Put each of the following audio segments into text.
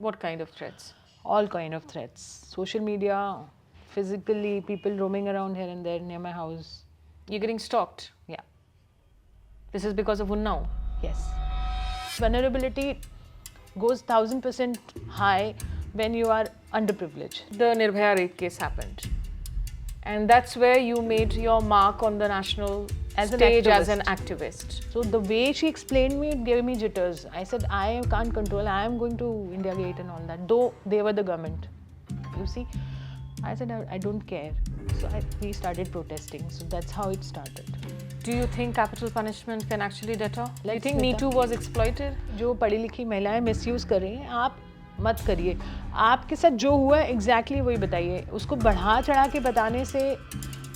What kind of threats? All kind of threats. Social media, physically, people roaming around here and there near my house. You're getting stalked. Yeah. This is because of Unnao. Yes. Vulnerability goes 1000% high when you are underprivileged. The Nirbhaya rape case happened. And that's where you made your mark on the national stage as an activist. So the way she explained me, it gave me jitters. I said, I can't control, I am going to India Gate and all that, though they were the government. You see, I said, I don't care. So we started protesting. So that's how it started. Do you think capital punishment can actually deter? Do you Let's think Me deter. Too was exploited? जो पढ़ी लिखी महिलाएं misuse कर रही हैं, आप मत करिए. आपके साथ जो हुआ है एग्जैक्टली वही बताइए. उसको बढ़ा चढ़ा के बताने से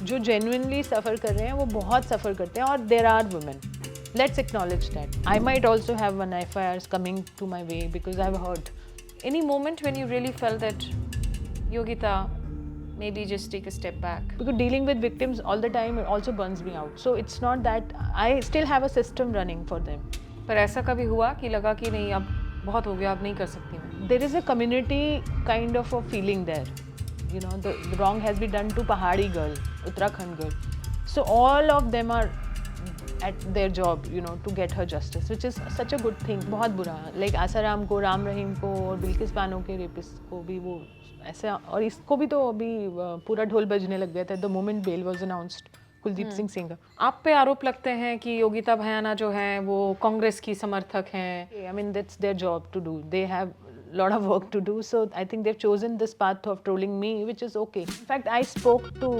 जो जेन्युइनली सफ़र कर रहे हैं वो बहुत सफ़र करते हैं. और there are women. Let's acknowledge that. I might also have one FIRs coming to my way because I've heard. Any moment when you really felt that, Yogita, maybe just take a step back? Because dealing with victims all the time, it also burns me out. So it's not that I still have a system running for them. पर ऐसा कभी हुआ कि लगा कि नहीं अब बहुत हो गया, अब नहीं कर सकती मैं? There is a community kind of a feeling there. You know, the wrong has been done to Pahadi girl, Uttarakhand girl. So all of them are at their job, you know, to get her justice, which is such a good thing. बहुत बुरा. Like Asaram को, राम रहीम को और बिल्किस बानो के rapist को भी वो ऐसा, और इसको भी तो अभी पूरा ढोल बजने लग गया था. The moment bail was announced. Kuldeep Singh Sengar. आप पे आरोप लगते हैं कि योगिता भयाना जो हैं वो कांग्रेस की समर्थक हैं. I mean, that's their job to do. They have a lot of work to do. So I think they've chosen this path of trolling me, which is okay. In fact, I spoke to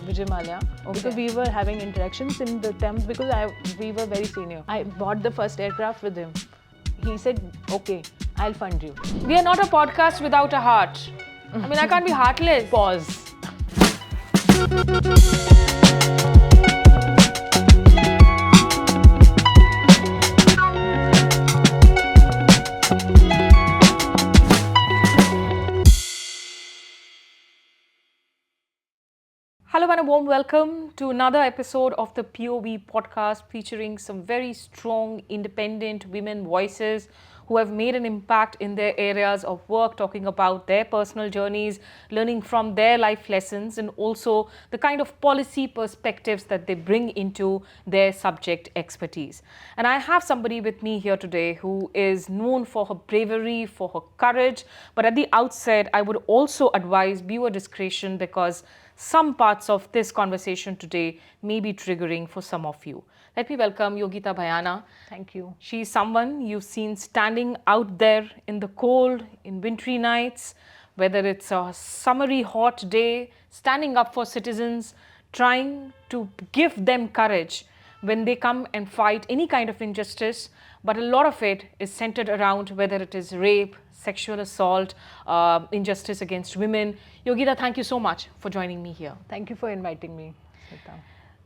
Vijay Mallya because we were having interactions in the terms because we were very senior. I bought the first aircraft with him. He said, okay, I'll fund you. We are not a podcast without a heart. I mean, I can't be heartless. Pause. Hello and a warm welcome to another episode of the POV podcast featuring some very strong, independent women voices who have made an impact in their areas of work, talking about their personal journeys, learning from their life lessons, and also the kind of policy perspectives that they bring into their subject expertise. And I have somebody with me here today who is known for her bravery, for her courage, but at the outset, I would also advise viewer discretion because some parts of this conversation today may be triggering for some of you. Let me welcome Yogita Bhayana. Thank you. She's someone you've seen standing out there in the cold, in wintry nights, whether it's a summery hot day, standing up for citizens, trying to give them courage when they come and fight any kind of injustice. But a lot of it is centered around whether it is rape, sexual assault, injustice against women. Yogita, thank you so much for joining me here. Thank you for inviting me, Shweta.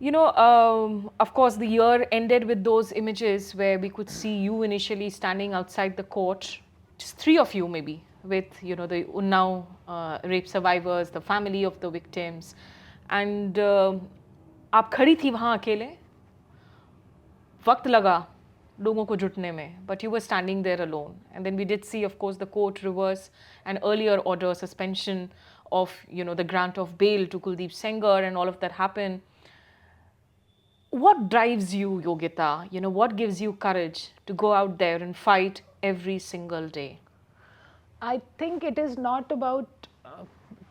You know, of course, the year ended with those images where we could see you initially standing outside the court, just three of you maybe, with, you know, the Unnao rape survivors, the family of the victims. And आप खड़ी थी वहाँ अकेले, वक्त लगा लोगों को जुटने में, but you were standing there alone. And then we did see, of course, the court reverse an earlier order suspension of, you know, the grant of bail to Kuldeep Sengar, and all of that happened. What drives you, Yogita? You know, what gives you courage to go out there and fight every single day? I think it is not about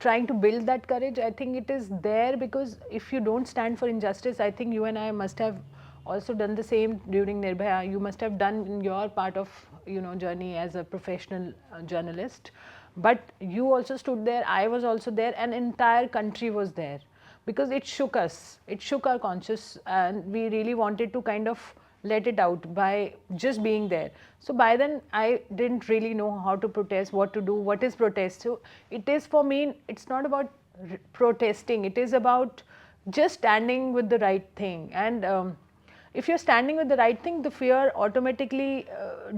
trying to build that courage. I think it is there because if you don't stand for injustice, I think you and I must have also done the same during Nirbhaya. You must have done your part of, you know, journey as a professional journalist. But you also stood there, I was also there, and entire country was there. Because it shook us, it shook our conscience, and we really wanted to kind of let it out by just being there. So by then I didn't really know how to protest, what to do, what is protest. So it is, for me, it's not about protesting, it is about just standing with the right thing. And if you're standing with the right thing, the fear automatically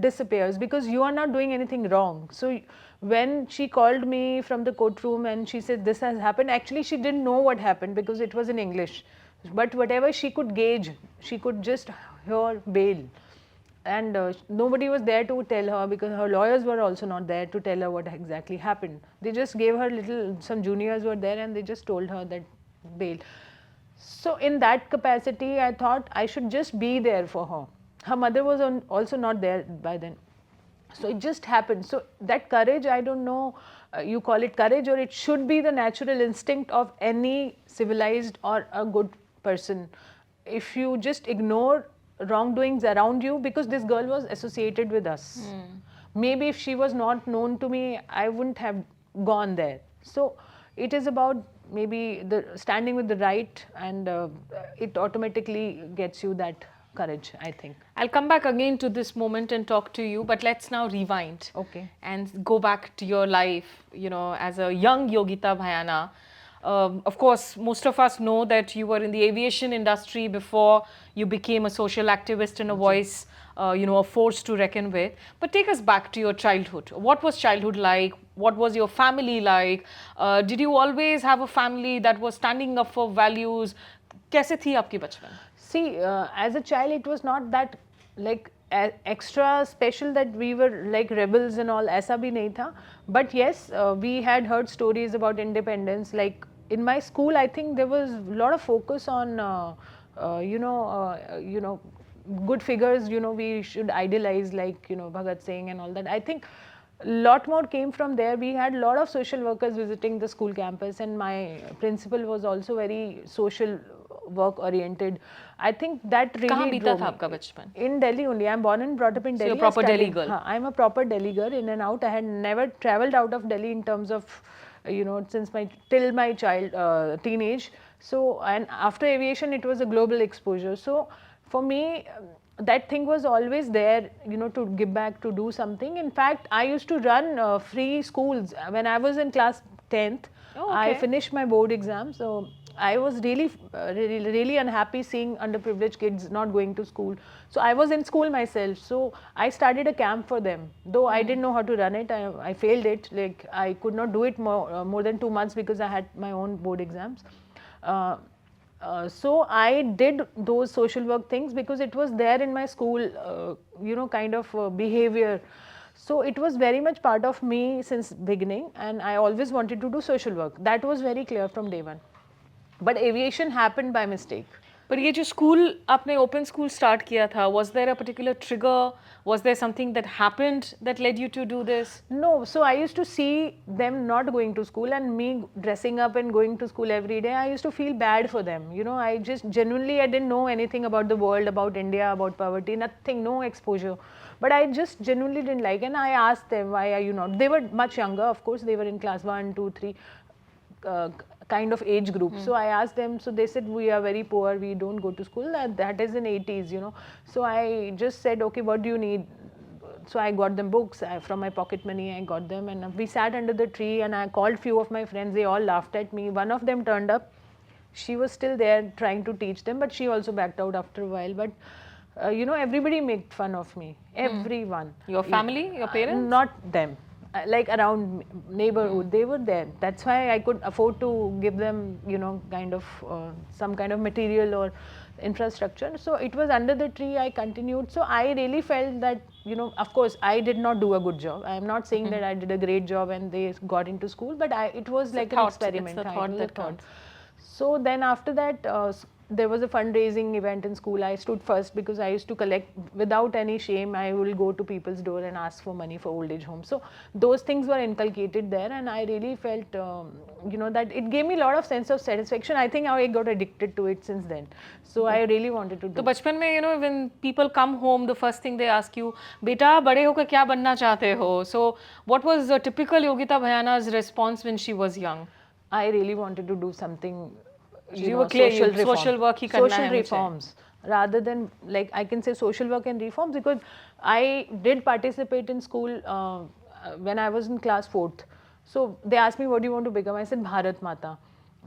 disappears because you are not doing anything wrong. So when she called me from the courtroom and she said this has happened, actually she didn't know what happened because it was in English. But whatever she could gauge, she could just hear bail. and nobody was there to tell her because her lawyers were also not there to tell her what exactly happened. They just gave her some juniors were there and they just told her that bail. So in that capacity, I thought I should just be there for her. Her mother was also not there by then. So it just happened. So that courage, I don't know, you call it courage or it should be the natural instinct of any civilized or a good person. If you just ignore wrongdoings around you, because this girl was associated with us. Maybe if she was not known to me, I wouldn't have gone there. So it is about maybe the standing with the right, and it automatically gets you that courage, I think. I'll come back again to this moment and talk to you, but let's now rewind. Okay. And go back to your life, as a young Yogita Bhayana. Of course, most of us know that you were in the aviation industry before you became a social activist and a voice, a force to reckon with. But take us back to your childhood. What was childhood like? What was your family like? Did you always have a family that was standing up for values? कैसे थी आपकी बचपन? See, as a child, it was not that like extra special that we were like rebels and all. ऐसा भी नहीं था. But yes, we had heard stories about independence. Like in my school, I think there was a lot of focus on, good figures. We should idealize like Bhagat Singh and all that. I think a lot more came from there. We had a lot of social workers visiting the school campus, and my principal was also very social work oriented. I think that really कहाँ बीता drove था me. आपका बचपन? In Delhi only. I'm born and brought up in So Delhi. you're a proper I studied- Delhi girl. हाँ, I'm a proper Delhi girl, in and out. I had never traveled out of Delhi in terms of, since till my teenage. So, and after aviation, it was a global exposure. So, for me, that thing was always there, to give back, to do something. In fact, I used to run free schools when I was in class 10th. Oh, I okay. finished my board exam, so I was really unhappy seeing underprivileged kids not going to school. So I was in school myself. So I started a camp for them. Though I didn't know how to run it, I failed it. Like I could not do it more than 2 months because I had my own board exams. So I did those social work things because it was there in my school, kind of behavior. So it was very much part of me since beginning, and I always wanted to do social work. That was very clear from day one. But aviation happened by mistake. पर ये जो school आपने open school start किया था, was there a particular trigger? Was there something that happened that led you to do this? No, so I used to see them not going to school and me dressing up and going to school every day. I used to feel bad for them. I just genuinely, I didn't know anything about the world, about India, about poverty, nothing, no exposure. But I just genuinely didn't like, and I asked them, why are you not? They were much younger, of course, they were in class 1, 2, 3. Kind of age group. So I asked them, so they said, we are very poor, we don't go to school. That is in 80s, So I just said, okay, what do you need? So I got them books from my pocket money. I got them, and we sat under the tree, and I called few of my friends. They all laughed at me. One of them turned up. She was still there trying to teach them, but she also backed out after a while. But everybody made fun of me. Everyone. Your family, your parents? Not them. Like around neighborhood, they were there. That's why I could afford to give them, kind of some kind of material or infrastructure. So it was under the tree. I continued. So I really felt that, of course, I did not do a good job. I am not saying that I did a great job and they got into school, but it was like an experiment. It's the thought that counts. So then after that, there was a fundraising event in school. I stood first because I used to collect without any shame. I will go to people's door and ask for money for old age homes. So those things were inculcated there, and I really felt, that it gave me a lot of sense of satisfaction. I think I got addicted to it since then. So I really wanted to do. तो बचपन में when people come home, the first thing they ask you, बेटा बड़े होकर क्या बनना चाहते हो? So what was the typical Yogita Bhayana's response when she was young? I really wanted to do something. You were clear, social work ही करना है social मुझे. reforms rather than, like, I can say social work and reforms, because I did participate in school when I was in class 4th. So they asked me, what do you want to become? I said Bharat Mata.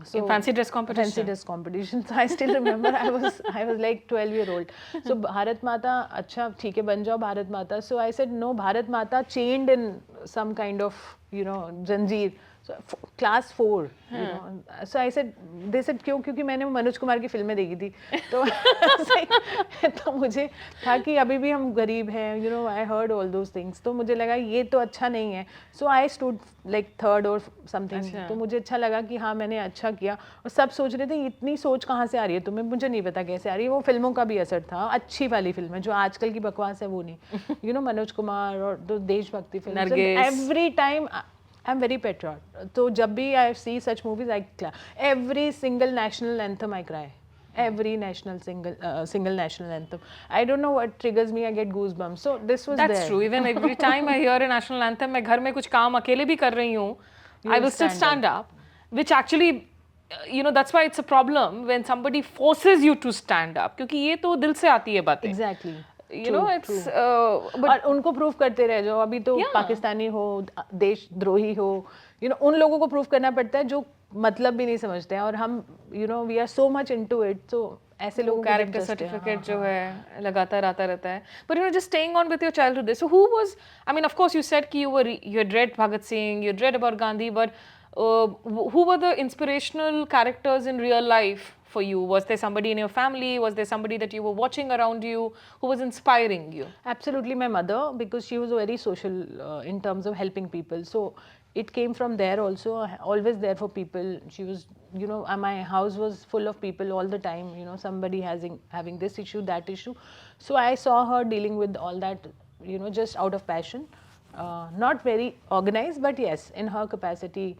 So In fancy dress competition? Fancy dress competition. So I still remember I was like 12-year-old. So Bharat Mata, अच्छा ठीक है बन जाओ Bharat Mata. So I said no, Bharat Mata chained in some kind of, zanjeer. So class 4, you know. So I said, they said क्यों? क्योंकि मैंने मनोज कुमार की फिल्में देखी थी, तो तो मुझे था कि अभी भी हम गरीब हैं, you know. I heard all those things, तो मुझे लगा ये तो अच्छा नहीं है. So I stood like third or something. तो मुझे अच्छा लगा कि हाँ मैंने अच्छा किया. और सब सोच रहे थे इतनी सोच कहाँ से आ रही है तुम्हें, मुझे नहीं पता कैसे आ रही है. वो फिल्मों का भी असर था, अच्छी वाली फिल्में, जो आजकल की बकवास है वो नहीं. You know, मनोज कुमार और तो देशभक्ति film. Every time I'm very patriot. So जब भी I see such movies, I cry. Every single national anthem I cry. Every single national anthem. I don't know what triggers me. I get goosebumps. So this was That's there. true. Even every time I hear a national anthem, मैं घर में कुछ काम अकेले भी कर रही हूँ, I will still stand up. Which actually, you know, that's why it's a problem when somebody forces you to stand up. क्योंकि ये तो दिल से आती है बातें. Exactly. You know, it's और उनको प्रूफ करते रह जाओ. अभी तो पाकिस्तानी हो, देशद्रोही हो, you know, उन लोगों को प्रूफ करना पड़ता है जो मतलब भी नहीं समझते हैं. और हम, you know, we are so much into it. So ऐसे लोगों को कैरेक्टर सर्टिफिकेट जो है लगातार आता रहता है. But you know, just staying on with your childhood, so who was, I mean, of course you said कि you had read Bhagat Singh, you had read about Gandhi, but who were the inspirational characters in real life for you? Was there somebody in your family? Was there somebody that you were watching around you who was inspiring you? Absolutely my mother, because she was very social in terms of helping people. So it came from there also, always there for people. She was, you know, my house was full of people all the time, you know, somebody having this issue, that issue. So I saw her dealing with all that, you know, just out of passion. Not very organized, but yes, in her capacity.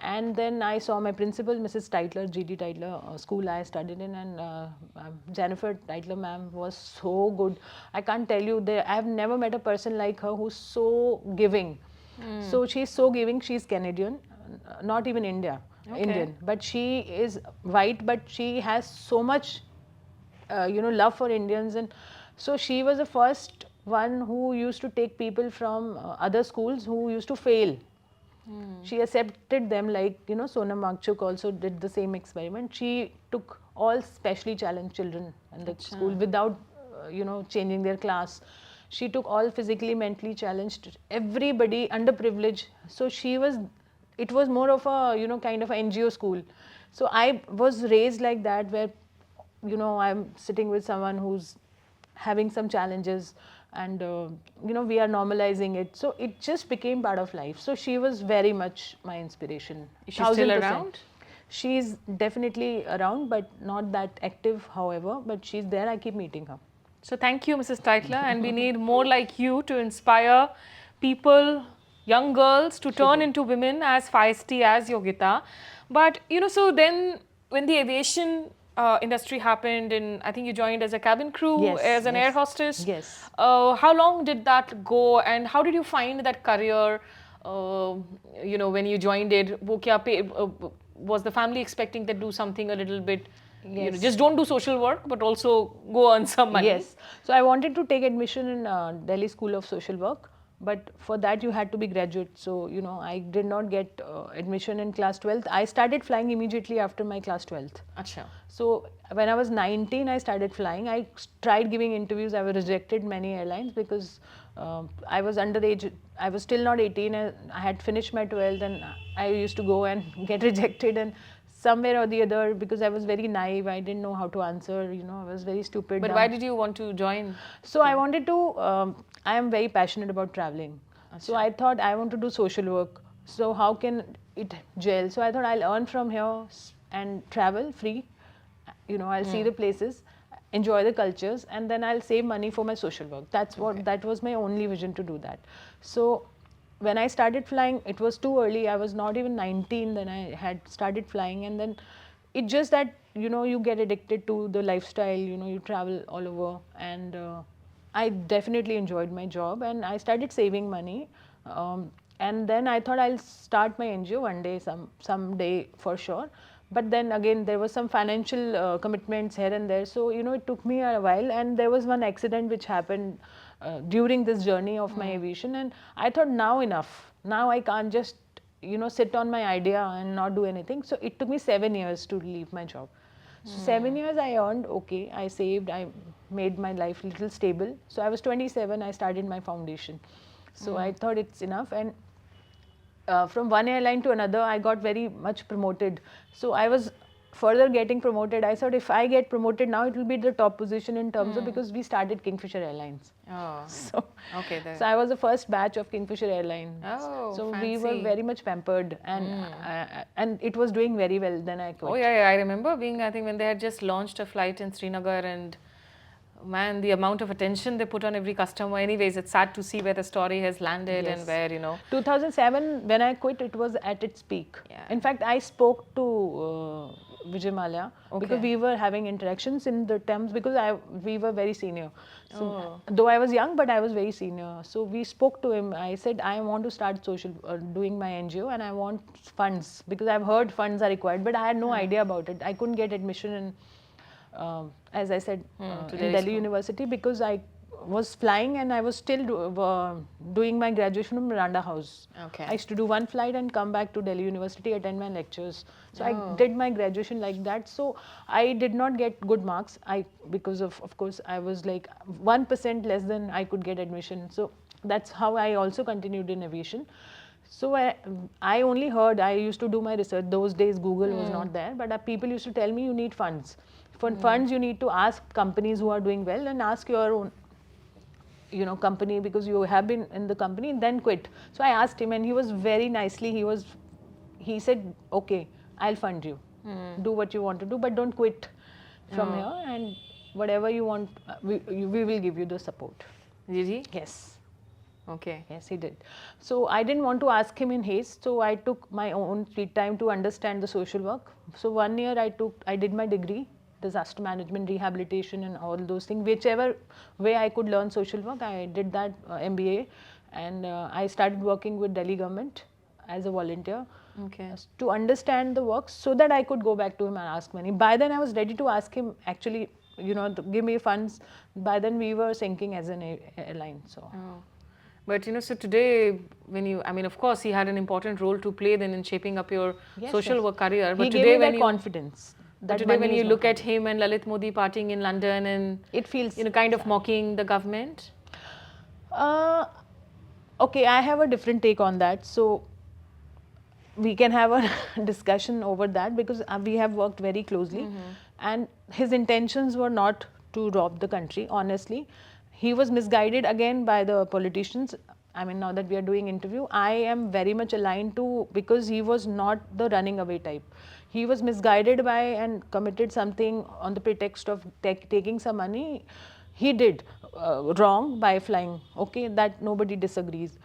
And then I saw my principal, Mrs. Teitler, G.D. Teitler, school I studied in, and Jennifer Teitler ma'am was so good. I can't tell you, I have never met a person like her who's so giving. So she's so giving. She's Canadian, not even Indian, but she is white, but she has so much, you know, love for Indians. And so she was the first one who used to take people from other schools who used to fail. She accepted them, like, you know, Sonam Magchuk also did the same experiment. She took all specially challenged children in the school without, you know, changing their class. She took all physically, mentally challenged, everybody underprivileged. So it was more of a, you know, kind of an NGO school. So I was raised like that, where, you know, I'm sitting with someone who's having some challenges, and you know, we are normalizing it. So it just became part of life. So she was very much my inspiration. Is she still around? She's definitely around, but not that active, however, but she's there. I keep meeting her. So thank you, Mrs. Teitler, and we need more like you to inspire people, young girls, to turn into women as feisty as Yogita. But you know, so then when the aviation industry happened, and I think you joined as a cabin crew, as an air hostess. Yes. How long did that go, and how did you find that career? You know, when you joined it, was the family expecting that do something a little bit? You know, just don't do social work, but also go earn some money. Yes. So I wanted to take admission in Delhi School of Social Work, but for that you had to be graduate. So, you know, I did not get admission in class 12th. I started flying immediately after my class 12th. Acha. So when I was 19, I started flying. I tried giving interviews. I was rejected many airlines because I was underage. I was still not 18. I had finished my 12th, and I used to go and get rejected, and somewhere or the other, because I was very naive, I didn't know how to answer, you know, I was very stupid. But why did you want to join? So I wanted to, I am very passionate about traveling. So I thought I want to do social work. So how can it gel? So I thought I'll earn from here and travel free. You know, I'll see the places, enjoy the cultures, and then I'll save money for my social work. That was my only vision, to do that. So when I started flying, it was too early. I was not even 19 then I had started flying, and then it's just that, you know, you get addicted to the lifestyle, you know, you travel all over, and I definitely enjoyed my job, and I started saving money, and then I thought I'll start my NGO one day, some day for sure. But then again, there was some financial commitments here and there, so, you know, it took me a while, and there was one accident which happened during this journey of my aviation, and I thought, now enough. Now I can't just, you know, sit on my idea and not do anything. So it took me 7 years to leave my job. So 7 years I earned, okay, I saved, I made my life a little stable. So I was 27, I started my foundation. So I thought it's enough, and from one airline to another, I got very much promoted. So I was further getting promoted. I thought if I get promoted now, it will be the top position in terms of, because we started Kingfisher Airlines. Oh, So, okay. so I was the first batch of Kingfisher Airlines. Oh, so we were fancy. very much pampered, and it was doing very well. Then I quit. Oh yeah, I remember being, I think when they had just launched a flight in Srinagar, and man, the amount of attention they put on every customer. Anyways, it's sad to see where the story has landed and Yes. where, you know. 2007, when I quit, it was at its peak. Yeah. In fact, I spoke to Vijay Mallya because Okay. we were having interactions in the terms, because we were very senior. So Oh. though I was young, but I was very senior. So we spoke to him. I said, I want to start doing my NGO, and I want funds, because I've heard funds are required, but I had no idea about it. I couldn't get admission in, as I said, to in Delhi Delhi school. University, because I was flying and I was still doing my graduation from Miranda House. Okay. I used to do one flight and come back to Delhi University, attend my lectures. So Oh. I did my graduation like that. So I did not get good marks. Because of course, I was like 1% less than I could get admission. So that's how I also continued in aviation. So I only heard, I used to do my research. Those days Google was not there, but people used to tell me you need funds. For funds, you need to ask companies who are doing well, and ask your own company, because you have been in the company, then quit. So I asked him, and he was very nicely, he said, okay, I'll fund you. Do what you want to do, but don't quit from here, and whatever you want, we will give you the support. Did he? Yes. Okay. Yes, he did. So I didn't want to ask him in haste, so I took my own free time to understand the social work. So 1 year I did my degree, disaster management, rehabilitation, and all those things. Whichever way I could learn social work, I did that MBA, and I started working with Delhi government as a volunteer. Okay. To understand the work, so that I could go back to him and ask money. By then I was ready to ask him, actually, to give me funds. By then we were sinking as an airline. So. Oh. But so today, I mean, of course, he had an important role to play then in shaping up your Yes, social yes. work career. But He today, gave me when that you confidence. but That today, when money you is look not at him and Lalit Modi partying in London and it feels kind of mocking the government. Uh, okay, I have a different take on that. So we can have a discussion over that, because we have worked very closely, and his intentions were not to rob the country. Honestly, he was misguided again by the politicians. I mean, now that we are doing interview, I am very much aligned to, because he was not the running away type. He was misguided by and committed something on the pretext of taking some money. He did wrong by flying. Okay, that nobody disagrees.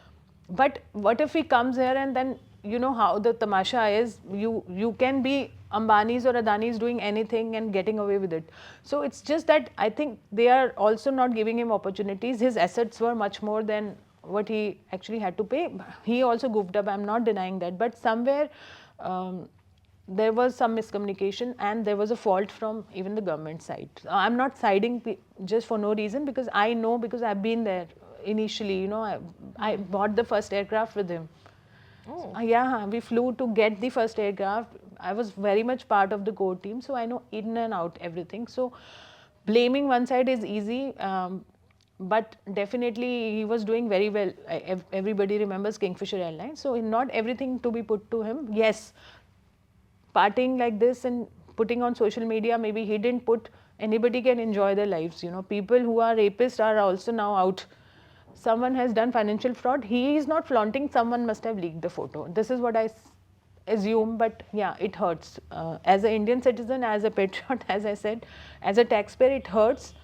But what if he comes here, and then how the tamasha is, you can be Ambani's or Adani's doing anything and getting away with it. So it's just that I think they are also not giving him opportunities. His assets were much more than what he actually had to pay. He also goofed up, I'm not denying that, but somewhere there was some miscommunication, and there was a fault from even the government side. I'm not siding just for no reason, because I know, because I've been there initially. I bought the first aircraft with him. Oh. Yeah, we flew to get the first aircraft. I was very much part of the core team, so I know in and out everything. So blaming one side is easy, but definitely he was doing very well. Everybody remembers Kingfisher Airlines, so not everything to be put to him. Yes, partying like this and putting on social media, maybe he didn't put, anybody can enjoy their lives. People who are rapists are also now out. Someone has done financial fraud, he is not flaunting, someone must have leaked the photo. This is what I assume, but yeah, it hurts. As an Indian citizen, as a patriot, as I said, as a taxpayer, it hurts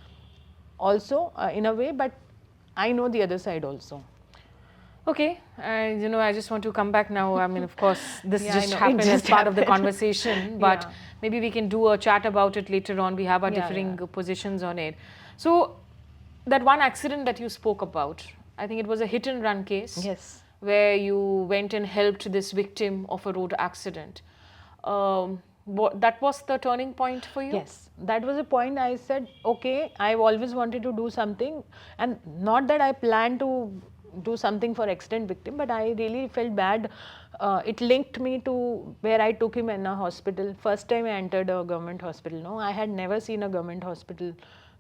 also in a way, but I know the other side also. Okay, I just want to come back now. I mean, of course, this Yeah, just I know. It happened as just part of the happened. conversation, but Yeah. maybe we can do a chat about it later on. We have our Yeah, differing yeah. positions on it. So, that one accident that you spoke about, I think it was a hit and run case. Yes. Where you went and helped this victim of a road accident. That was the turning point for you? Yes, that was a point. I said, okay, I've always wanted to do something, and not that I planned to do something for accident victim, but I really felt bad. It linked me to where I took him in a hospital. First time I entered a government hospital. No, I had never seen a government hospital.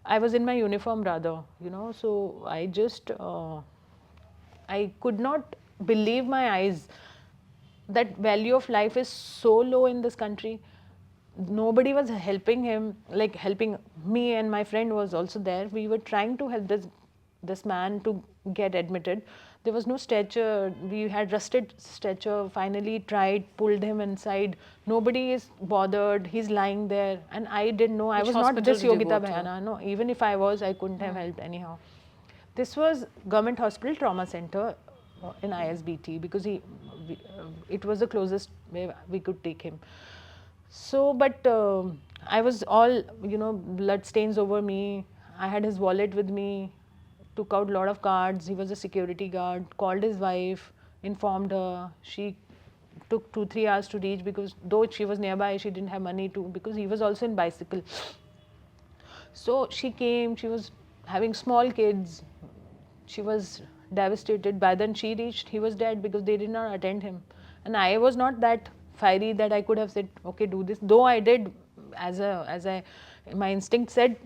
I was in my uniform rather, so I just, I could not believe my eyes. that value of life is so low in this country. Nobody was helping him, like helping me, and my friend was also there. We were trying to help this man to get admitted. There was no stretcher. We had rusted stretcher. Finally tried, pulled him inside. Nobody is bothered. He's lying there, and I didn't know. I Which was not hospital this did you Yogita go to? Bhayana. No, even if I was, I couldn't have helped anyhow. This was government hospital trauma center in ISBT because it was the closest way we could take him. So, but I was all, blood stains over me. I had his wallet with me, took out a lot of cards. He was a security guard, called his wife, informed her. She took 2-3 hours to reach because though she was nearby, she didn't have money to, because he was also in bicycle. So she came, she was having small kids. She was devastated. By then she reached, he was dead because they did not attend him. And I was not that fiery that I could have said, okay, do this. Though I did, my instinct said,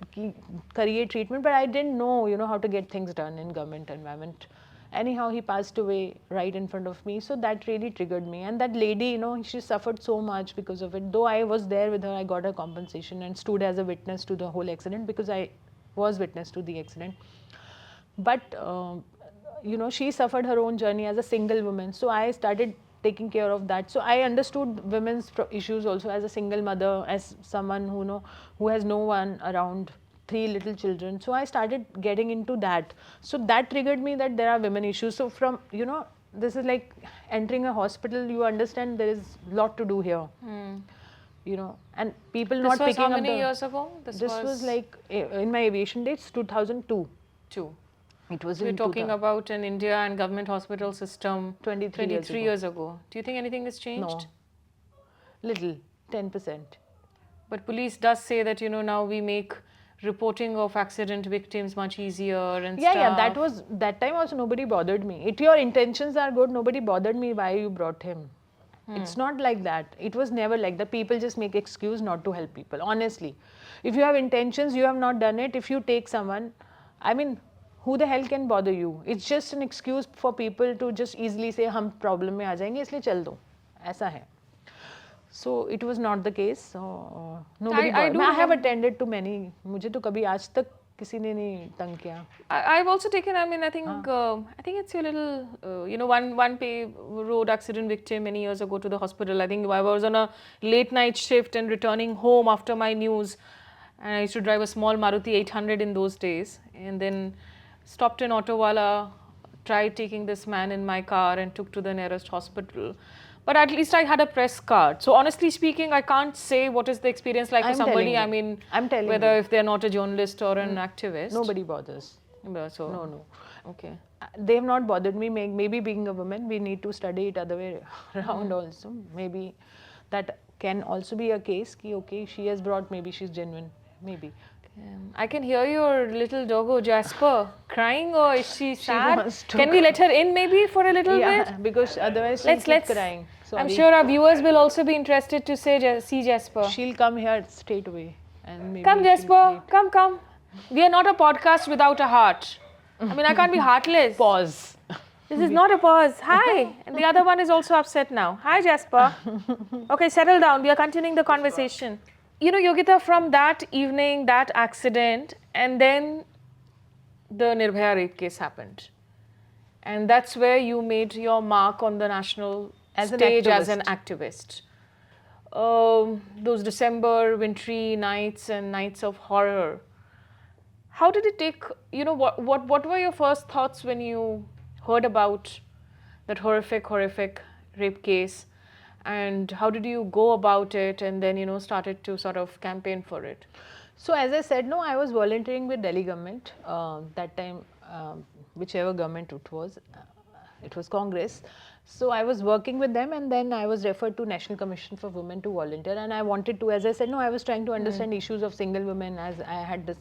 career treatment, but I didn't know, how to get things done in government environment. Anyhow, he passed away right in front of me. So that really triggered me. And that lady, she suffered so much because of it. Though I was there with her, I got a compensation and stood as a witness to the whole accident because I was witness to the accident. But she suffered her own journey as a single woman, so I started taking care of that. So I understood women's issues also as a single mother, as someone who has no one around, 3 little children. So I started getting into that. So that triggered me that there are women issues. So from this is like entering a hospital. You understand there is a lot to do here. And people This not was picking how up many years ago? This was like in my aviation days, 2002. two. It was We're in talking 2000. about an India and government hospital system 23 years ago. Do you think anything has changed? No, little, 10%. But police does say that, now we make reporting of accident victims much easier and Yeah, stuff. that time also nobody bothered me. If your intentions are good, nobody bothered me why you brought him. It's not like that. It was never like that. People just make excuse not to help people, honestly. If you have intentions, you have not done it. If you take someone, I mean, who the hell can bother you? It's just an excuse for people to just easily say, हम problem में आ जाएंगे इसलिए चल दो. ऐसा है. So it was not the case. So nobody bothered me. I have attended to many. मुझे तो कभी आज तक किसी ने नहीं तंग किया. I've also taken, I think it's your little, one road accident victim many years ago to the hospital. I think I was on a late night shift and returning home after my news. And I used to drive a small Maruti 800 in those days. And then stopped in Ottawala, tried taking this man in my car and took to the nearest hospital. But at least I had a press card. So honestly speaking, I can't say what is the experience like for somebody. I mean, I'm telling whether you. if they're not a journalist or an activist. Nobody bothers. So, No. Okay. They have not bothered me. Maybe being a woman, we need to study it other way around also. Maybe that can also be a case. Ki, okay, she has brought, maybe she's genuine. Maybe. I can hear your little doggo Jasper crying, or is she sad? wants to Can we let her in maybe for a little bit? Because otherwise she'll keep crying. I'm Sorry. sure our viewers will also be interested to see Jasper. She'll come here straight away. And maybe Come, she'll Jasper. plead. Come. We are not a podcast without a heart. I mean, I can't be heartless. Pause. This is not a pause. Hi. And the other one is also upset now. Hi, Jasper. Okay, settle down. We are continuing the conversation. Yogita, from that evening, that accident, and then the Nirbhaya rape case happened. And that's where you made your mark on the national stage as an activist. Those December wintry nights and nights of horror. How did it take, what were your first thoughts when you heard about that horrific rape case? And how did you go about it and then, started to sort of campaign for it? So as I said, I was volunteering with Delhi government. That time, whichever government it was Congress. So I was working with them, and then I was referred to National Commission for Women to volunteer. And I wanted to, as I said, I was trying to understand issues of single women, as I had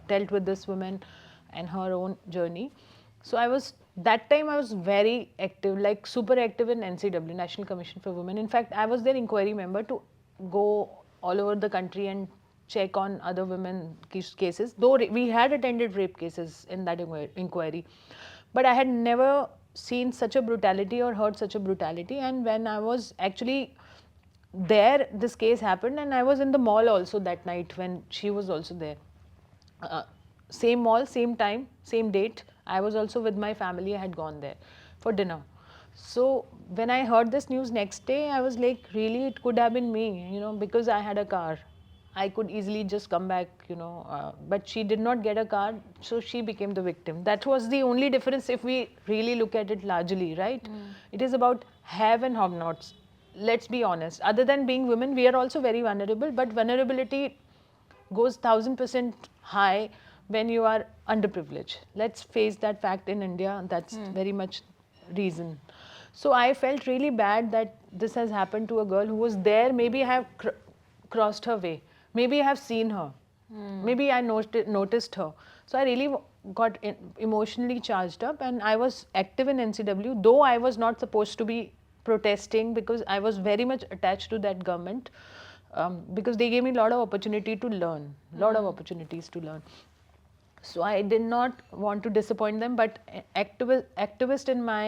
dealt with this woman and her own journey. So that time I was very active, like super active in NCW, National Commission for Women. In fact, I was their inquiry member to go all over the country and check on other women cases, though we had attended rape cases in that inquiry. But I had never seen such a brutality or heard such a brutality. And when I was actually there, this case happened, and I was in the mall also that night when she was also there. uh, Same mall, same time, same date. I was also with my family. I had gone there for dinner. So when I heard this news next day, I was like, really, it could have been me, because I had a car. I could easily just come back, but she did not get a car, so she became the victim. That was the only difference if we really look at it largely, right? It is about have and have nots. Let's be honest. Other than being women, we are also very vulnerable, but vulnerability goes 1000% high when you are underprivileged. Let's face that fact in India. That's very much reason. So I felt really bad that this has happened to a girl who was there. Maybe I have crossed her way. Maybe I have seen her. Maybe I noticed her. So I really got emotionally charged up, and I was active in NCW, though I was not supposed to be protesting because I was very much attached to that government, because they gave me a lot of opportunity to learn, lot of opportunities to learn. So I did not want to disappoint them, but activist in my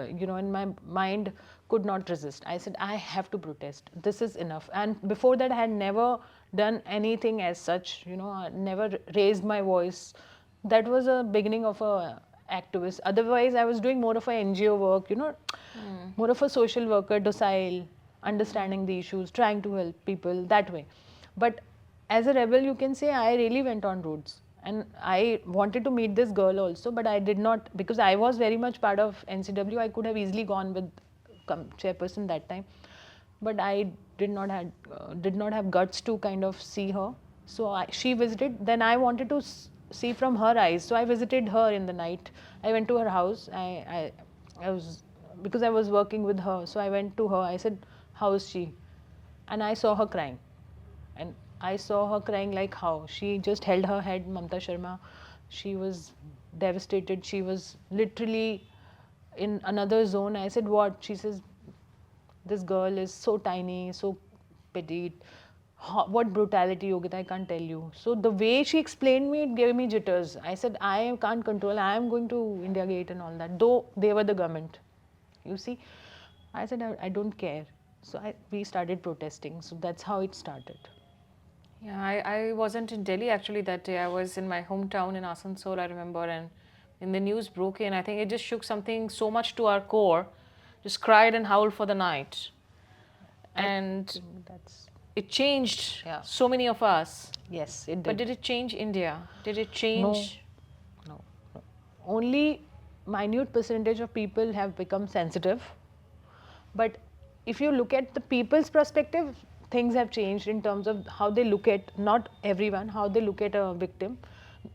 in my mind could not resist. I said I have to protest. This is enough. And before that, I had never done anything as such. I never raised my voice. That was a beginning of a activist. Otherwise, I was doing more of a NGO work. More of a social worker, docile, understanding the issues, trying to help people that way. But as a rebel, you can say I really went on roads. And I wanted to meet this girl also, but I did not, because I was very much part of NCW. I could have easily gone with chairperson that time, but I did not have guts to kind of see her. So she visited. Then I wanted to see from her eyes. So I visited her in the night. I went to her house. I was, because I was working with her. So I went to her. I said, "How is she?" And I saw her crying. And I saw her crying like how? She just held her head, Mamta Sharma. She was devastated. She was literally in another zone. I said, what? She says, this girl is so tiny, so petite. What brutality, Yogita, I can't tell you. So the way she explained me, it gave me jitters. I said, I can't control. I am going to India Gate and all that. Though they were the government. You see? I said, I don't care. So we started protesting. So that's how it started. Yeah, I wasn't in Delhi actually that day. I was in my hometown in Asansol, I remember, and when the news broke in, I think it just shook something so much to our core, just cried and howled for the night. And it changed Yeah. so many of us. Yes, it did. But did it change India? Did it change? No. Only minute percentage of people have become sensitive. But if you look at the people's perspective, things have changed in terms of how they look at, not everyone, how they look at a victim.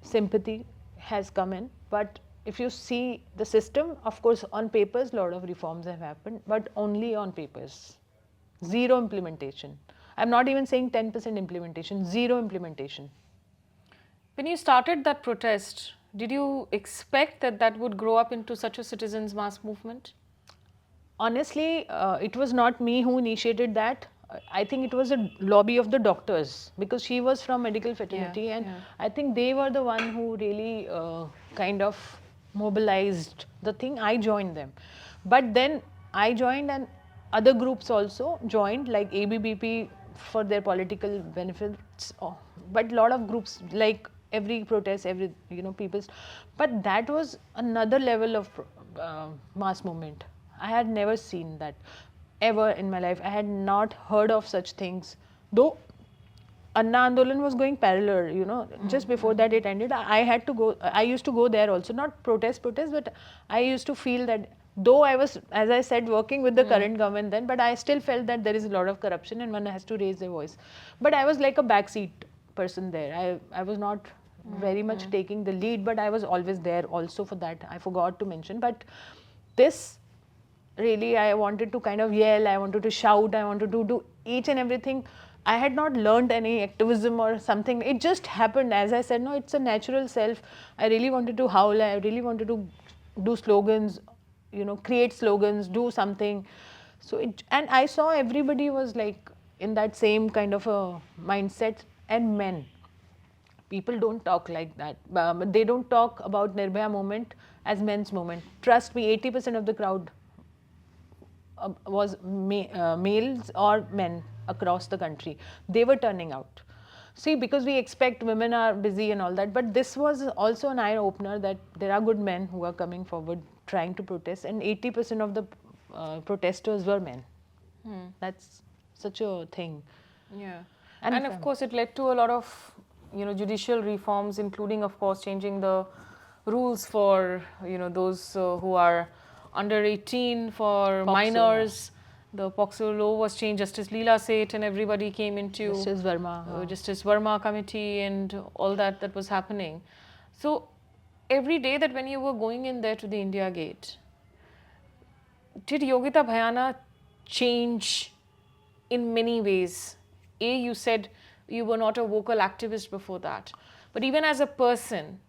Sympathy has come in. But if you see the system, of course, on papers, a lot of reforms have happened, but only on papers. Zero implementation. I'm not even saying 10% implementation, zero implementation. When you started that protest, did you expect that that would grow up into such a citizens' mass movement? Honestly, it was not me who initiated that. I think it was a lobby of the doctors, because she was from medical fraternity, and I think they were the one who really kind of mobilized the thing. I joined them. But then I joined, and other groups also joined, like ABBP for their political benefits. But a lot of groups, like every protest, every people's. But that was another level of mass movement. I had never seen that ever in my life. I had not heard of such things. Though Anna Andolan was going parallel, just before that it ended. I had to go, I used to go there also, not protest, but I used to feel that, though I was, as I said, working with the current government then, but I still felt that there is a lot of corruption and one has to raise their voice. But I was like a backseat person there. I was not very much taking the lead, but I was always there also for that. I forgot to mention. But this, really, I wanted to kind of yell, I wanted to shout, I wanted to do each and everything. I had not learned any activism or something. It just happened. As I said, no, it's a natural self. I really wanted to howl. I really wanted to do slogans, create slogans, do something. So and I saw everybody was like in that same kind of a mindset, and men. People don't talk like that. They don't talk about Nirbhaya movement as men's movement. Trust me, 80% of the crowd was males or men across the country. They were turning out. See, because we expect women are busy and all that, but this was also an eye opener that there are good men who are coming forward trying to protest, and 80% of the protesters were men. That's such a thing. Yeah. And And of course, it led to a lot of, judicial reforms, including, of course, changing the rules for, those who are under 18, for POCSO, minors. The POCSO law was changed. Justice Leela Seth and everybody came into Justice Verma. Justice Verma committee and all that was happening. So every day that when you were going in there to the India Gate, did Yogita Bhayana change in many ways? You said you were not a vocal activist before that, but even as a person,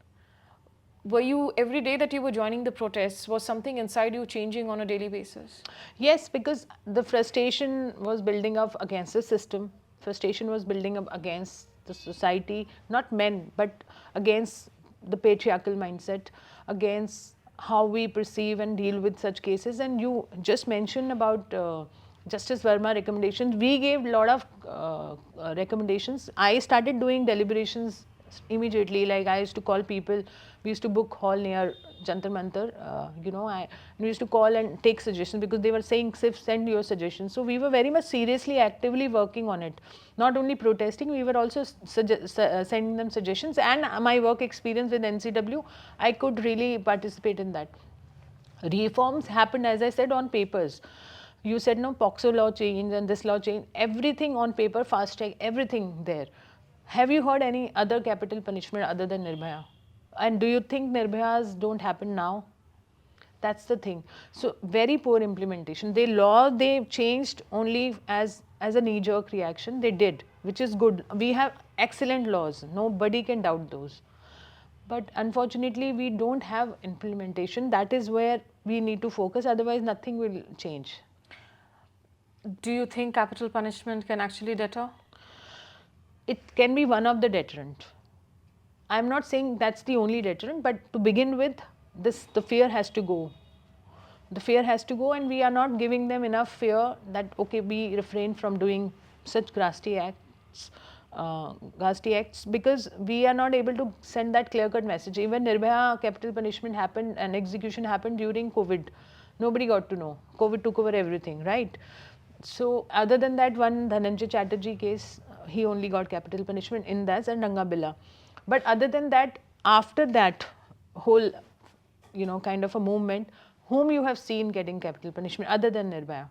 were you, every day that you were joining the protests, was something inside you changing on a daily basis? Yes, because the frustration was building up against the system. Frustration was building up against the society, not men, but against the patriarchal mindset, against how we perceive and deal with such cases. And you just mentioned about Justice Verma recommendations. We gave a lot of recommendations. I started doing deliberations immediately. Like, I used to call people. We used to book hall near Jantar Mantar. We used to call and take suggestions because they were saying, "Sif, send your suggestions." So we were very much seriously, actively working on it. Not only protesting, we were also sending them suggestions. And my work experience with NCW, I could really participate in that. Reforms happened, as I said, on papers. You said no, POCSO law change and this law change, everything on paper, fast track, everything there. Have you heard any other capital punishment other than Nirbhaya? And do you think Nirbhayas don't happen now? That's the thing. So very poor implementation. They changed only as a knee-jerk reaction. They did, which is good. We have excellent laws. Nobody can doubt those. But unfortunately, we don't have implementation. That is where we need to focus. Otherwise, nothing will change. Do you think capital punishment can actually deter? It can be one of the deterrent. I'm not saying that's the only deterrent, but to begin with, the fear has to go. The fear has to go, and we are not giving them enough fear that, okay, we refrain from doing such ghastly acts, because we are not able to send that clear-cut message. Even Nirbhaya capital punishment happened and execution happened during COVID. Nobody got to know. COVID took over everything, right? So other than that, one Dhananjay Chatterjee case, he only got capital punishment in that, and Ranga Billa. But other than that, after that whole, kind of a movement, whom you have seen getting capital punishment other than Nirbhaya?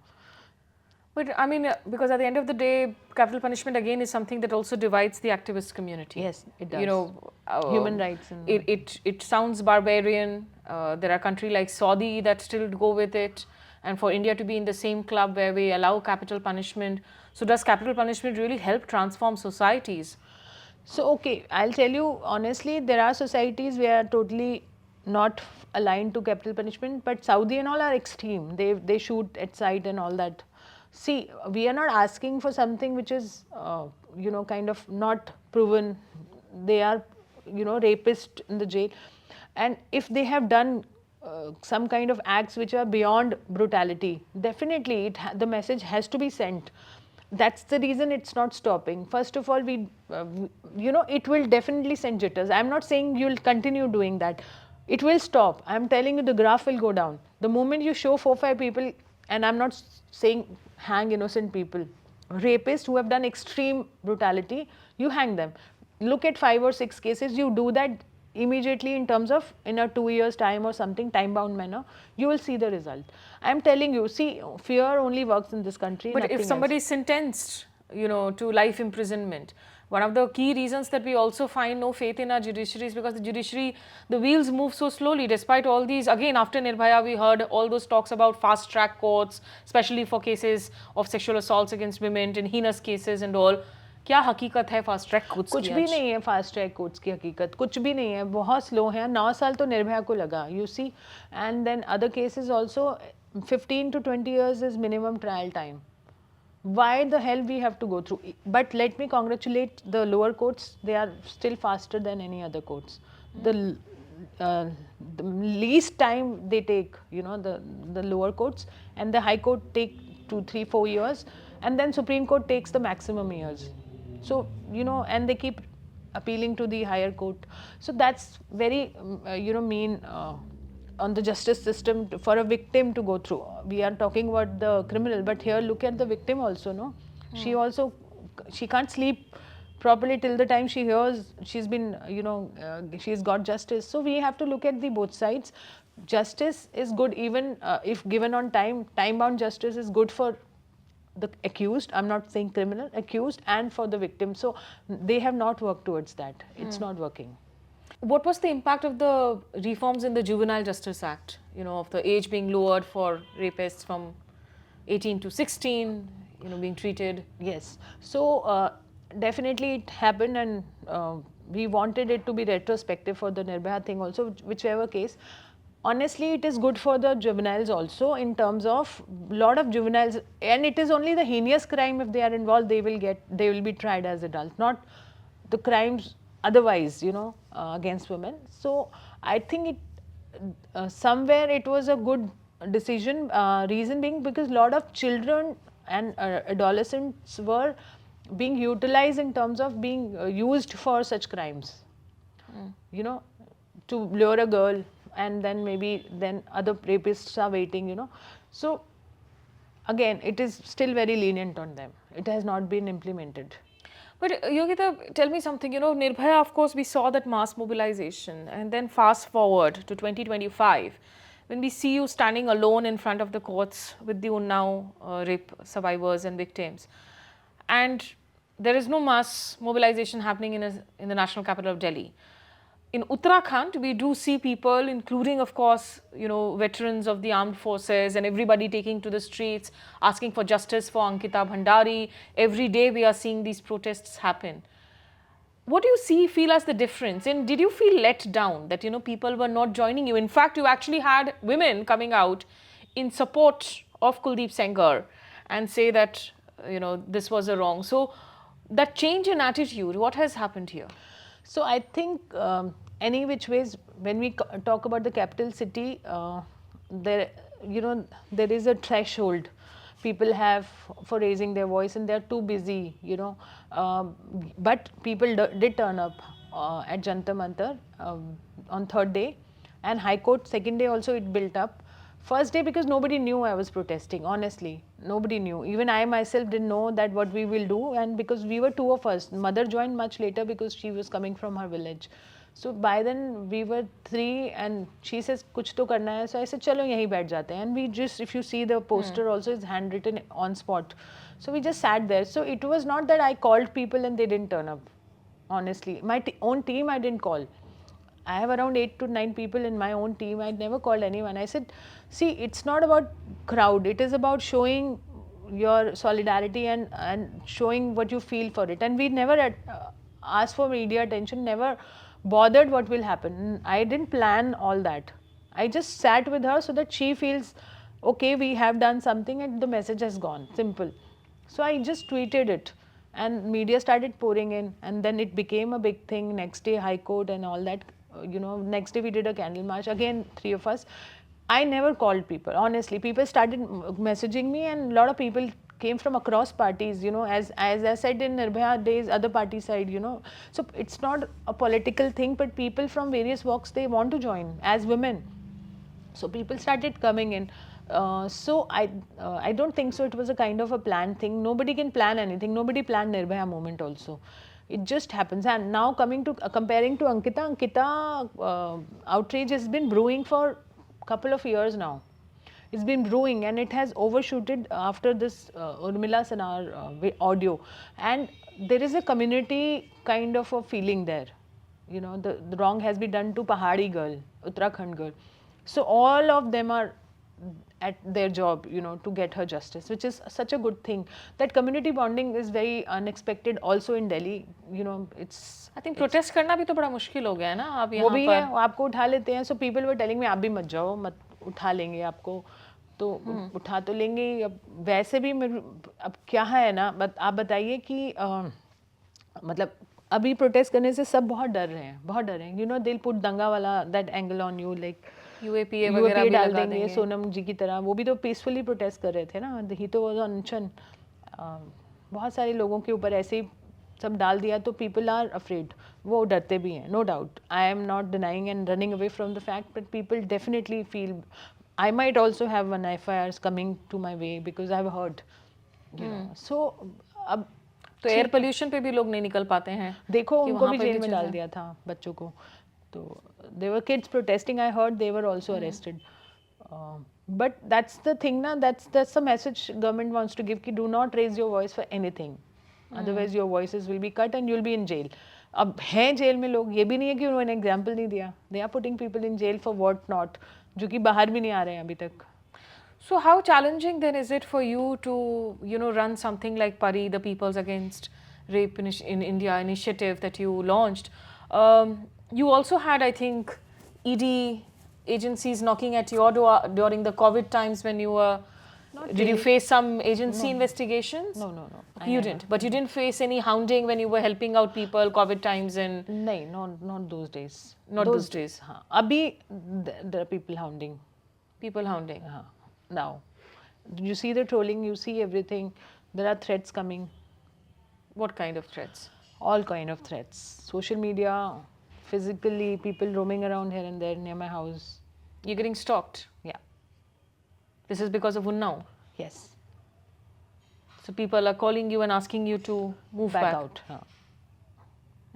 But I mean, because at the end of the day, capital punishment again is something that also divides the activist community. Yes, it does. Human rights. And it sounds barbarian. There are countries like Saudi that still go with it. And for India to be in the same club where we allow capital punishment. So does capital punishment really help transform societies? So, okay, I'll tell you honestly, there are societies where are totally not aligned to capital punishment, but Saudi and all are extreme. They shoot at sight and all that. See, we are not asking for something which is, kind of not proven. They are, rapists in the jail. And if they have done some kind of acts which are beyond brutality, definitely the message has to be sent. That's the reason it's not stopping. First of all, it will definitely send jitters. I'm not saying you'll continue doing that. It will stop. I'm telling you, the graph will go down. The moment you show 4-5 people, and I'm not saying hang innocent people, rapists who have done extreme brutality, you hang them. Look at 5 or 6 cases, you do that immediately in terms of in a 2 years time or something, time bound manner, you will see the result. I'm telling you, see, fear only works in this country. But if somebody is sentenced, to life imprisonment, one of the key reasons that we also find no faith in our judiciary is because the judiciary, the wheels move so slowly despite all these. Again, after Nirbhaya, we heard all those talks about fast track courts, especially for cases of sexual assaults against women and heinous cases and all. क्या हकीकत है fast track courts की? कुछ भी नहीं है fast track courts की हकीकत, कुछ भी नहीं है, बहुत स्लो है. 9 साल तो निर्भया को लगा, you see. And then other cases also 15 to 20 years is minimum trial time. Why the hell we have to go through? But let me congratulate the lower courts. They are still faster than any other courts. The uh, the least time they take, the lower courts, and the high court take 2, 3, 4 years, and then Supreme Court takes the maximum years. So, and they keep appealing to the higher court. So that's very, mean on the justice system for a victim to go through. We are talking about the criminal, but here look at the victim also, no? She can't sleep properly till the time she hears she's been, she's got justice. So we have to look at the both sides. Justice is good even if given on time. Time-bound justice is good for the accused, I'm not saying criminal, accused, and for the victim. So they have not worked towards that. It's not working. What was the impact of the reforms in the Juvenile Justice Act? Of the age being lowered for rapists from 18 to 16, being treated. Yes. So definitely it happened, and we wanted it to be retrospective for the Nirbhaya thing also, whichever case. Honestly, it is good for the juveniles also, in terms of lot of juveniles, and it is only the heinous crime if they are involved, they will be tried as adults, not the crimes otherwise, against women. So I think somewhere it was a good decision. Reason being because lot of children and adolescents were being utilized in terms of being used for such crimes. To lure a girl, and then maybe then other rapists are waiting. So again, it is still very lenient on them. It has not been implemented. But Yogita, tell me something, Nirbhaya, of course, we saw that mass mobilization, and then fast forward to 2025, when we see you standing alone in front of the courts with the Unnao rape survivors and victims, and there is no mass mobilization happening in the national capital of Delhi. In Uttarakhand, we do see people, including, of course, veterans of the armed forces and everybody taking to the streets, asking for justice for Ankita Bhandari. Every day we are seeing these protests happen. What do you feel as the difference? And did you feel let down that, people were not joining you? In fact, you actually had women coming out in support of Kuldeep Sengar and say that, this was a wrong. So that change in attitude, what has happened here? So I think any which ways, when we talk about the capital city, there is a threshold people have for raising their voice, and they are too busy, but people did turn up at Jantar Mantar on third day, and High Court second day also it built up. First day, because nobody knew I was protesting, honestly. Nobody knew. Even I myself didn't know that what we will do, and because we were two of us. Mother joined much later because she was coming from her village. So by then we were three, and she says, "Kuch to karna hai." So I said, "Chalo yahi baith jate hain." And we just, if you see the poster also is handwritten on spot. So we just sat there. So it was not that I called people and they didn't turn up. Honestly, my own team I didn't call. I have around 8 to 9 people in my own team. I never called anyone. I said, see, it's not about crowd. It is about showing your solidarity and showing what you feel for it. And we never asked for media attention, never bothered what will happen. I didn't plan all that. I just sat with her so that she feels, okay, we have done something and the message has gone. Simple. So I just tweeted it. And media started pouring in, and then it became a big thing. Next day, High Court and all that. Next day we did a candle march, again 3 of us. I never called people, honestly. People started messaging me, and a lot of people came from across parties, as I said in Nirbhaya days, other party side, So it's not a political thing, but people from various walks, they want to join as women. So people started coming in. So I don't think so it was a kind of a planned thing. Nobody can plan anything. Nobody planned Nirbhaya movement also. It just happens. And now coming to comparing to Ankita outrage has been brewing for a couple of years now. It's been brewing, and it has overshooted after this Urmila Sanar audio. And there is a community kind of a feeling there. The wrong has been done to Pahadi girl, Uttarakhand girl. So all of them are at their job, to get her justice, which is such a good thing. That community bonding is very unexpected also in Delhi. It's, I think protest करना भी तो बड़ा मुश्किल हो गया है ना आप यहाँ वो भी है, पर आपको उठा लेते हैं. So people were telling me, आप भी मत जाओ, मत उठा लेंगे आपको. तो उठा तो लेंगे. अब वैसे भी अब क्या है ना, आप बताइए कि मतलब अभी प्रोटेस्ट करने से सब बहुत डर रहे हैं, बहुत डर रहे हैं. They'll put दंगा वाला that angle on you, like UAPA वगैरह यूएपीए भी डाल लगा देंगे देंगे. सोनम जी की तरह. वो भी तो पीसफुली प्रोटेस्ट कर रहे थे ना. ही तो वॉज अनशन. बहुत सारे लोगों के ऊपर ऐसे ही सब डाल दिया तो पीपल आर अफ्रेड. वो डरते भी हैं, no doubt. I am not denying and running away from the fact, but people definitely feel. I might also have one FIRs coming to my way because I've heard, So अब तो air pollution पे भी लोग नहीं निकल पाते हैं. देखो कि उनको वहाँ भी पे जेल भी में डाल चीज़ें- दिया था बच्चों को. तो they were kids protesting. I heard they were also arrested. But that's the thing ना. That's the message government wants to give कि do not raise your voice for anything. Otherwise your voices will be cut and you'll be in jail. अब हैं jail में लोग. ये भी नहीं है कि उन्होंने एग्जाम्पल नहीं दिया. They are putting people in jail for what not, जो कि बाहर भी नहीं आ रहे हैं अभी तक. So how challenging then is it for you to, run something like Pari, the People's Against Rape in India initiative that you launched? You also had, I think, ED agencies knocking at your door during the COVID times when you were. Did you face some agency investigations? No. You didn't, but you didn't face any hounding when you were helping out people COVID times and. नहीं, not those days. Not those days. हाँ, अभी there are people hounding. People hounding. Now, you see the trolling, you see everything. There are threats coming. What kind of threats? All kind of threats. Social media, physically, people roaming around here and there near my house. You're getting stalked. Yeah. This is because of Unnao. Yes. So people are calling you and asking you to move back. out.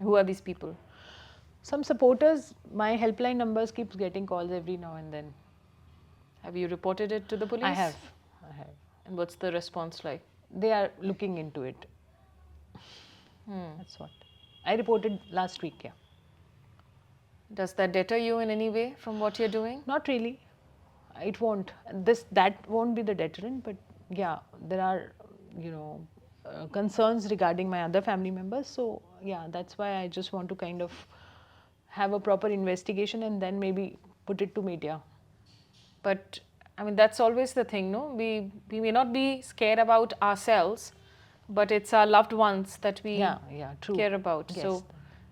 Who are these people? Some supporters. My helpline numbers keeps getting calls every now and then. Have you reported it to the police? I have. And what's the response like? They are looking into it. That's what. I reported last week, yeah. Does that deter you in any way from what you're doing? Not really. It won't. That won't be the deterrent, but yeah, there are, concerns regarding my other family members. So yeah, that's why I just want to kind of have a proper investigation and then maybe put it to media. But I mean, that's always the thing, no? We may not be scared about ourselves, but it's our loved ones that we true. care about. Yes. So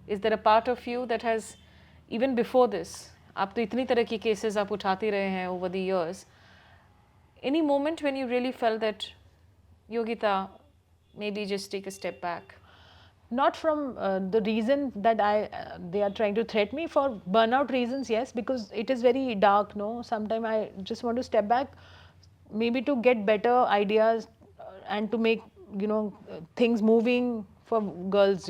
is there a part of you that has, even before this, आप तो इतनी तरह की cases आप उठाते रहे हैं over the years, any moment when you really felt that, Yogita, maybe just take a step back? Not from the reason that they are trying to threat me. For burnout reasons, yes, because it is very dark, no? Sometimes I just want to step back, maybe to get better ideas and to make, things moving for girls,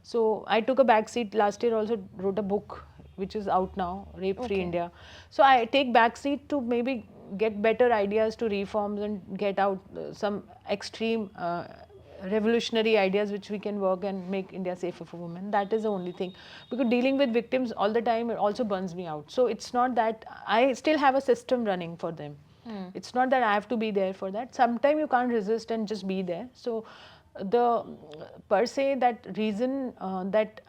So I took a back seat last year, also wrote a book which is out now, Rape Free India. So I take back seat to maybe get better ideas to reforms and get out some extreme revolutionary ideas which we can work and make India safer for women. That is the only thing. Because dealing with victims all the time, it also burns me out. So it's not that I still have a system running for them. It's not that I have to be there for that. Sometimes you can't resist and just be there. So the per se that reason that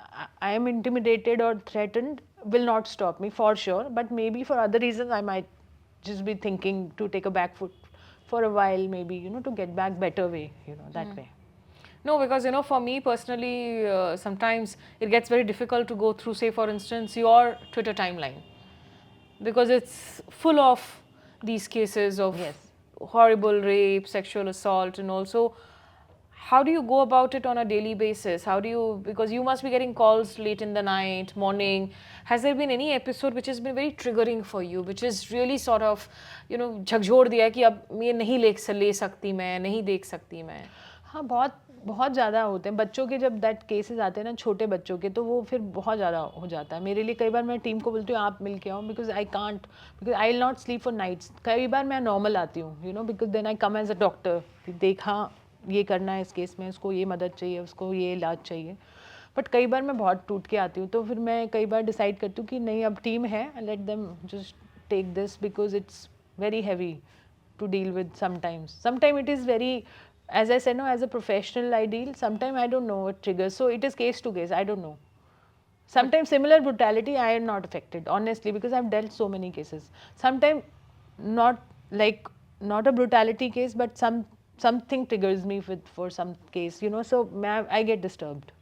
I am intimidated or threatened will not stop me for sure. But maybe for other reasons I might just be thinking to take a back foot for a while, maybe, to get back better way, that way. No, because for me personally, sometimes it gets very difficult to go through, say for instance, your Twitter timeline, because it's full of these cases of horrible rape, sexual assault, and also how do you go about it on a daily basis? How do you, because you must be getting calls late in the night, morning. Has there been any episode which has been very triggering for you, which is really sort of, झकझोर दिया कि अब ये नहीं ले सकती मैं, नहीं देख सकती मैं? हाँ, बहुत ज़्यादा होते हैं बच्चों के. जब दैट केसेस आते हैं ना, छोटे बच्चों के, तो वो फिर बहुत ज़्यादा हो जाता है मेरे लिए. कई बार मैं टीम को बोलती हूँ आप मिल के आओ, because I can't, because I will not sleep for nights. कई बार मैं नॉर्मल आती हूँ, because then I come as a doctor, देखा ये करना है इस केस में, उसको ये मदद चाहिए, उसको ये इलाज चाहिए. बट कई बार मैं बहुत टूट के आती हूँ, तो फिर मैं कई बार डिसाइड करती हूँ कि नहीं, अब टीम है, let them just take this, because it's very heavy to deal with sometimes. Sometime it is very, as I said, no, as a professional I deal, sometimes I don't know what triggers. So it is case to case, I don't know. Sometimes similar brutality I am not affected, honestly, because I've dealt so many cases. Sometimes not a brutality case, but something triggers me for some case, so I get disturbed.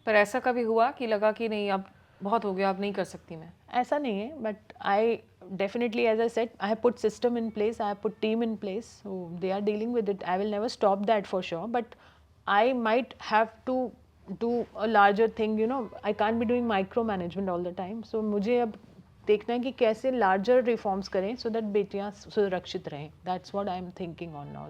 पर ऐसा कभी हुआ कि लगा कि नहीं अब बहुत हो गया, अब नहीं कर सकती मैं? ऐसा नहीं है, but I definitely, as I said, I have put system in place, I have put team in place, so they are dealing with it. I will never stop that for sure, but I might have to do a larger thing, you know. I can't be doing micromanagement all the time, so मुझे अब देखना है कि कैसे larger reforms करें so that बेटियां सुरक्षित रहें. That's what I am thinking on now.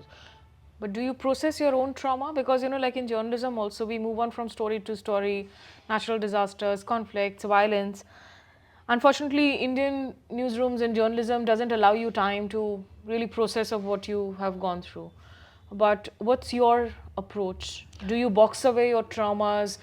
But do you process your own trauma? Because, you know, like in journalism also, we move on from story to story, natural disasters, conflicts, violence. Unfortunately, Indian newsrooms and journalism doesn't allow you time to really process of what you have gone through. But what's your approach? Do you box away your traumas?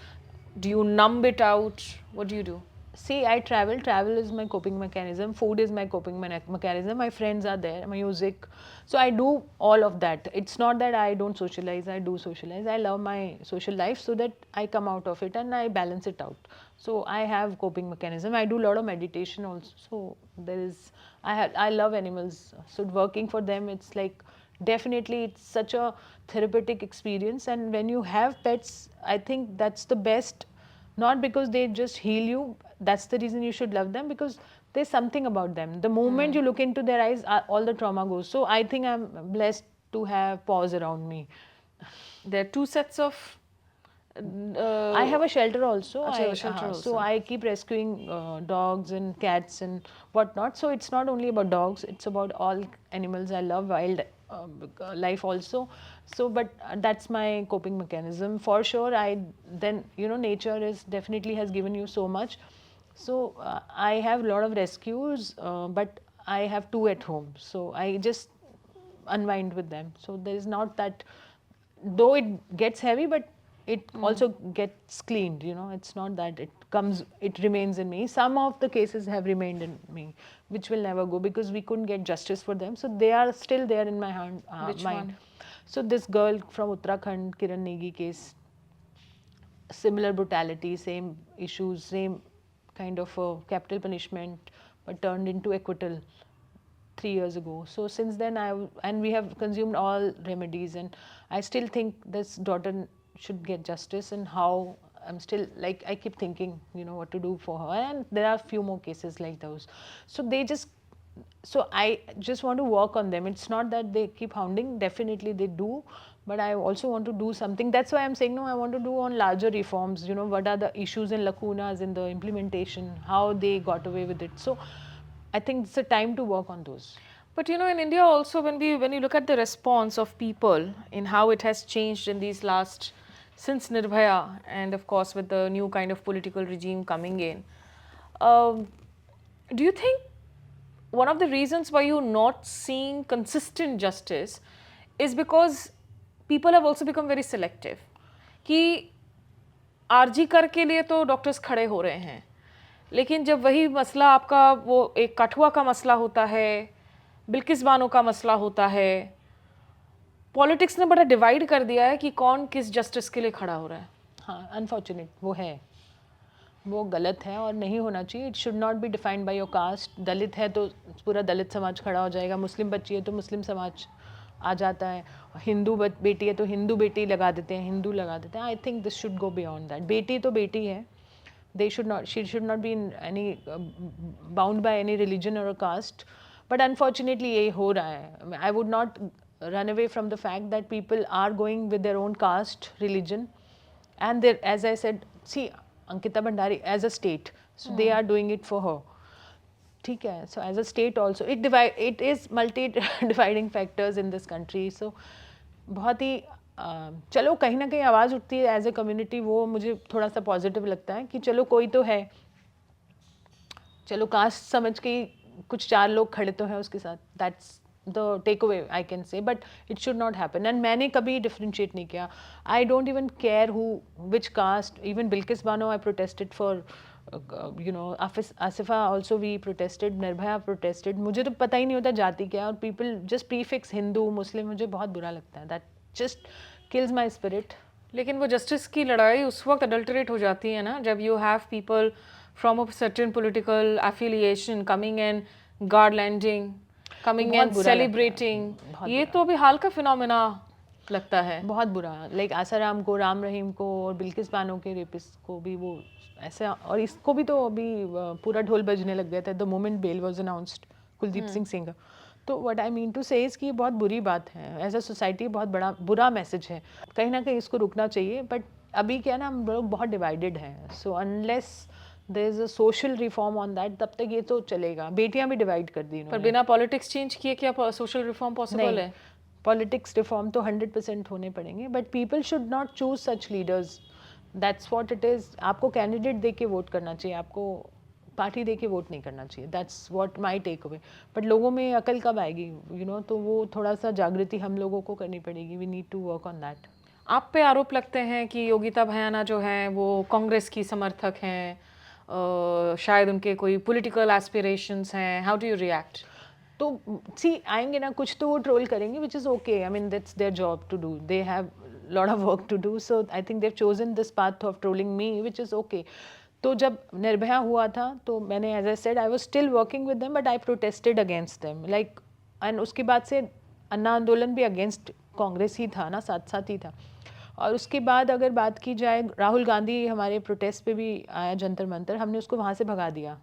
Do you numb it out? What do you do? See, I travel. Travel is my coping mechanism. Food is my coping mechanism. My friends are there. My music. So I do all of that. It's not that I don't socialize. I do socialize. I love my social life so that I come out of it and I balance it out. So I have coping mechanism. I do a lot of meditation also. So there is. I love animals. So working for them, it's like definitely it's such a therapeutic experience. And when you have pets, I think that's the best, not because they just heal you, that's the reason you should love them, because there's something about them. The moment you look into their eyes, all the trauma goes. So I think I'm blessed to have paws around me. There are two sets of. I have a shelter also. Achha, you have a shelter also. So I keep rescuing dogs and cats and whatnot. So it's not only about dogs, it's about all animals. I love wild life also. So, but that's my coping mechanism for sure. Then, you know, nature is definitely has given you so much. So I have a lot of rescues, but I have two at home. So I just unwind with them. So there is not that, though it gets heavy, but it also gets cleaned, you know. It's not that it remains in me. Some of the cases have remained in me, which will never go because we couldn't get justice for them. So they are still there in my mind. Which one? So this girl from Uttarakhand, Kiran Negi case, similar brutality, same issues, same kind of capital punishment, but turned into acquittal 3 years ago. So since then, and we have consumed all remedies, and I still think this daughter should get justice. And how I'm still like, I keep thinking, you know, what to do for her. And there are a few more cases like those. So I just want to work on them. It's not that they keep hounding. Definitely they do. But I also want to do something. That's why I'm saying, no, I want to do on larger reforms. You know, what are the issues and lacunas in the implementation, how they got away with it. So I think it's a time to work on those. But you know, in India also, when you look at the response of people in how it has changed in these since Nirbhaya, and of course with the new kind of political regime coming in, do you think one of the reasons why you're not seeing consistent justice is because people have also become very selective? कि RG कर के लिए तो doctors खड़े हो रहे हैं, लेकिन जब वही मसला आपका वो एक कठुआ का मसला होता है, बिल्किस बानो का मसला होता है, पॉलिटिक्स ने बड़ा डिवाइड कर दिया है कि कौन किस जस्टिस के लिए खड़ा हो रहा है. हाँ, अनफॉर्चुनेट वो है, वो गलत है और नहीं होना चाहिए. It should not be defined by your caste. Dalit है तो पूरा दलित समाज खड़ा हो जाएगा, मुस्लिम बच्ची है तो मुस्लिम समाज आ जाता है, हिंदू बेटी है तो हिंदू बेटी लगा देते हैं, हिंदू लगा देते हैं. I think this should go beyond that. बेटी तो बेटी है. She should not be in bound by any religion or a caste. But unfortunately ये हो रहा है. I would not run away from the fact that people are going with their own caste, religion, and as I said, see, Ankita Bhandari as a state, so they are doing it for her. ठीक है. So as a state also, it is multi dividing factors in this country. So बहुत ही चलो कहीं ना कहीं आवाज़ उठती है एज ए कम्युनिटी. वो मुझे थोड़ा सा पॉजिटिव लगता है कि चलो कोई तो है, चलो कास्ट समझ के कुछ 4 लोग खड़े तो हैं उसके साथ. That's the takeaway I can say. But it should not happen. And मैंने कभी डिफ्रेंशिएट नहीं किया. I don't even care which caste. Even Bilkis Bano I protested for, you know, Asifa also we protested, Nirbhaya protested. मुझे तो पता ही नहीं होता जाति क्या, और people just prefix हिंदू मुस्लिम, मुझे बहुत बुरा लगता है. That just kills my spirit. लेकिन वो जस्टिस की लड़ाई उस वक्त अडल्टरेट हो जाती है ना, जब you have people from a certain political affiliation coming and garlanding, coming and celebrating. ये तो अभी हाल का फिनोमेना लगता है। बहुत बुरा, लाइक आसाराम को, राम रहीम को और बिल्किस बानो के रेपिस्ट को भी वो ऐसा, और इसको भी तो अभी पूरा ढोल बजने लग गया था the moment bell was announced, Kuldeep Singh Sengar. तो what I mean to say is कि बहुत बुरी बात है, एज अ सोसाइटी बहुत बड़ा बुरा मैसेज है, कहीं ना कहीं इसको रुकना चाहिए। बट अभी क्या ना, हम लोग बहुत डिवाइडेड हैं, so unless there is a social reform on that, तब तक ये तो चलेगा। बेटियां भी डिवाइड कर दी पर इन्होंने। बिना पॉलिटिक्स चेंज किए क्या सोशल रिफॉर्म पॉसिबल है? पॉलिटिक्स रिफॉर्म तो 100% होने पड़ेंगे, but people should not choose such leaders, that's what it is. आपको कैंडिडेट दे के वोट करना चाहिए, आपको पार्टी दे के वोट नहीं करना चाहिए, that's what my takeaway. But लोगों में अकल कब आएगी, यू नो, तो वो थोड़ा सा जागृति हम लोगों को करनी पड़ेगी, we need to work on that. आप पे आरोप लगते हैं कि योगिता भयाना जो हैं वो कांग्रेस की समर्थक हैं, शायद उनके कोई पॉलिटिकल एस्पिरेशंस हैं, हाउ डू यू रिएक्ट? तो सी आएंगे ना, कुछ तो वो ट्रोल करेंगे, which is okay, I mean that's their job to do, they have lot of work to do, so I think they have chosen this path of trolling me, which is okay. तो जब निर्भया हुआ था तो मैंने, as I said, I was still working with them, but I protested against them, like, and उसके बाद से अन्ना आंदोलन भी अगेंस्ट कांग्रेस ही था ना, साथ साथ ही था। और उसके बाद अगर बात की जाए, राहुल गांधी हमारे प्रोटेस्ट पे भी आया जंतर मंतर, हमने उसको वहाँ से भगा दिया।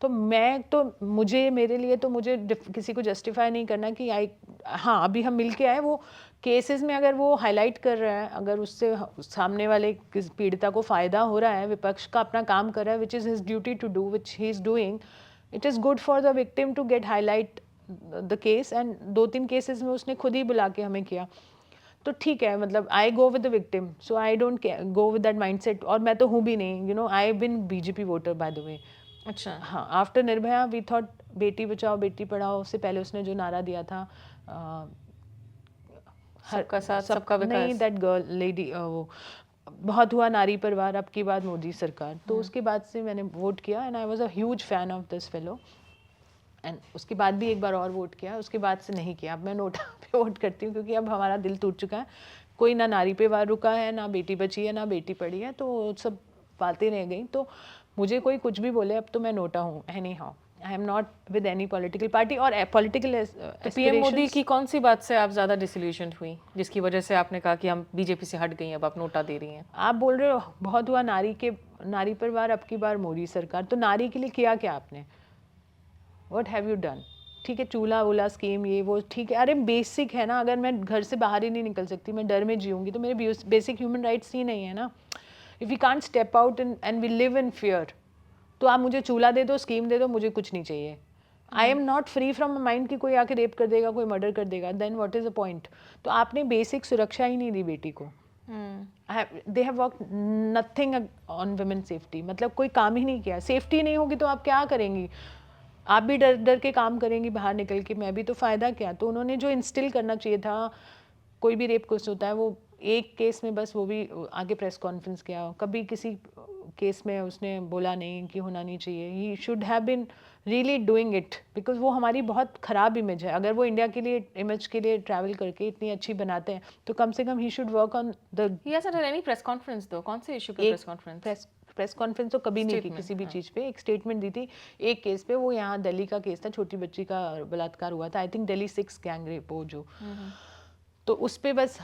तो मैं तो, मुझे, मेरे लिए तो, मुझे किसी को जस्टिफाई नहीं करना कि आई, हाँ अभी हम मिल के आए, वो केसेस में अगर वो हाईलाइट कर रहा है, अगर उससे सामने वाले पीड़िता को फ़ायदा हो रहा है, विपक्ष का अपना काम कर रहा है, which is his duty to do, which he is doing, it is good for the victim to get highlight the case, and 2-3 cases में उसने खुद ही बुला के हमें किया, तो ठीक है, मतलब I go with the victim, so I don't go with that mindset. और मैं तो हूँ भी नहीं, you know, I been BJP voter by the way. अच्छा। हाँ, after Nirbhaya we thought Beti Bachao Beti Padhao से पहले उसने जो नारा दिया था, सबका साथ सबका विकास, नहीं, दैट गर्ल लेडी, वो बहुत हुआ नारी परिवार, अब की बात मोदी सरकार, तो उसके बाद से मैंने वोट किया, and I was a huge fan of this fellow, and उसके बाद भी एक बार और वोट किया, उसके बाद से नहीं किया। अब मैं नोटा पे वोट करती हूँ, क्योंकि अब हमारा दिल टूट चुका है, कोई ना नारी पे वार रुका है, ना बेटी बची है, ना बेटी पढ़ी है, तो सब बातें रह गई। तो मुझे कोई कुछ भी बोले, अब तो मैं नोटा हूँ, any how I am not with any political party और पॉलिटिकल। तो पीएम मोदी की कौन सी बात से आप ज़्यादा डिसल्यूशन हुई, जिसकी वजह से आपने कहा कि हम बीजेपी से हट गई, अब आप नोटा दे रही हैं? आप बोल रहे हो बहुत हुआ नारी पर वार, अब की बार मोदी सरकार, तो नारी के लिए किया क्या आपने, व्हाट हैव यू डन? ठीक है, चूल्हा वूल्हा स्कीम ये वो ठीक है, अरे बेसिक है ना, अगर मैं घर से बाहर ही नहीं निकल सकती, मैं डर में जीऊँगी, तो मेरे बेसिक ह्यूमन राइट्स ही नहीं है ना। If you can't step out and we live in fear, तो आप मुझे चूल्हा दे दो, स्कीम दे दो, मुझे कुछ नहीं चाहिए। आई am not free from mind कि कोई आके रेप कर देगा, कोई मर्डर कर देगा, then what is the point? तो आपने बेसिक सुरक्षा ही नहीं दी बेटी को। They have work nothing on women safety, मतलब कोई काम ही नहीं किया। सेफ्टी नहीं होगी तो आप क्या करेंगी? आप भी डर डर के काम करेंगी बाहर निकल के, मैं भी, तो फ़ायदा क्या? तो उन्होंने जो इंस्टिल करना चाहिए था, कोई भी रेप केस होता है, वो एक केस में बस, वो भी आगे प्रेस कॉन्फ्रेंस किया, कभी किसी केस में उसने बोला नहीं कि होना नहीं चाहिए। He should have been really doing it, because वो हमारी बहुत ख़राब इमेज है। अगर वो इंडिया के लिए इमेज के लिए ट्रैवल करके इतनी अच्छी बनाते हैं, तो कम से कम ही should work on the. He hasn't had any press conference दो, कौन से इशू पे प्रेस कॉन्फ्रेंस? प्रेस कॉन्फ्रेंस तो कभी नहीं की, Statement, किसी भी हाँ। चीज़ पे एक स्टेटमेंट दी थी। एक केस पे, वो यहाँ दिल्ली का केस था, छोटी बच्ची का बलात्कार हुआ था, I think Delhi 6 gang rape, वो जो, तो उस पे बस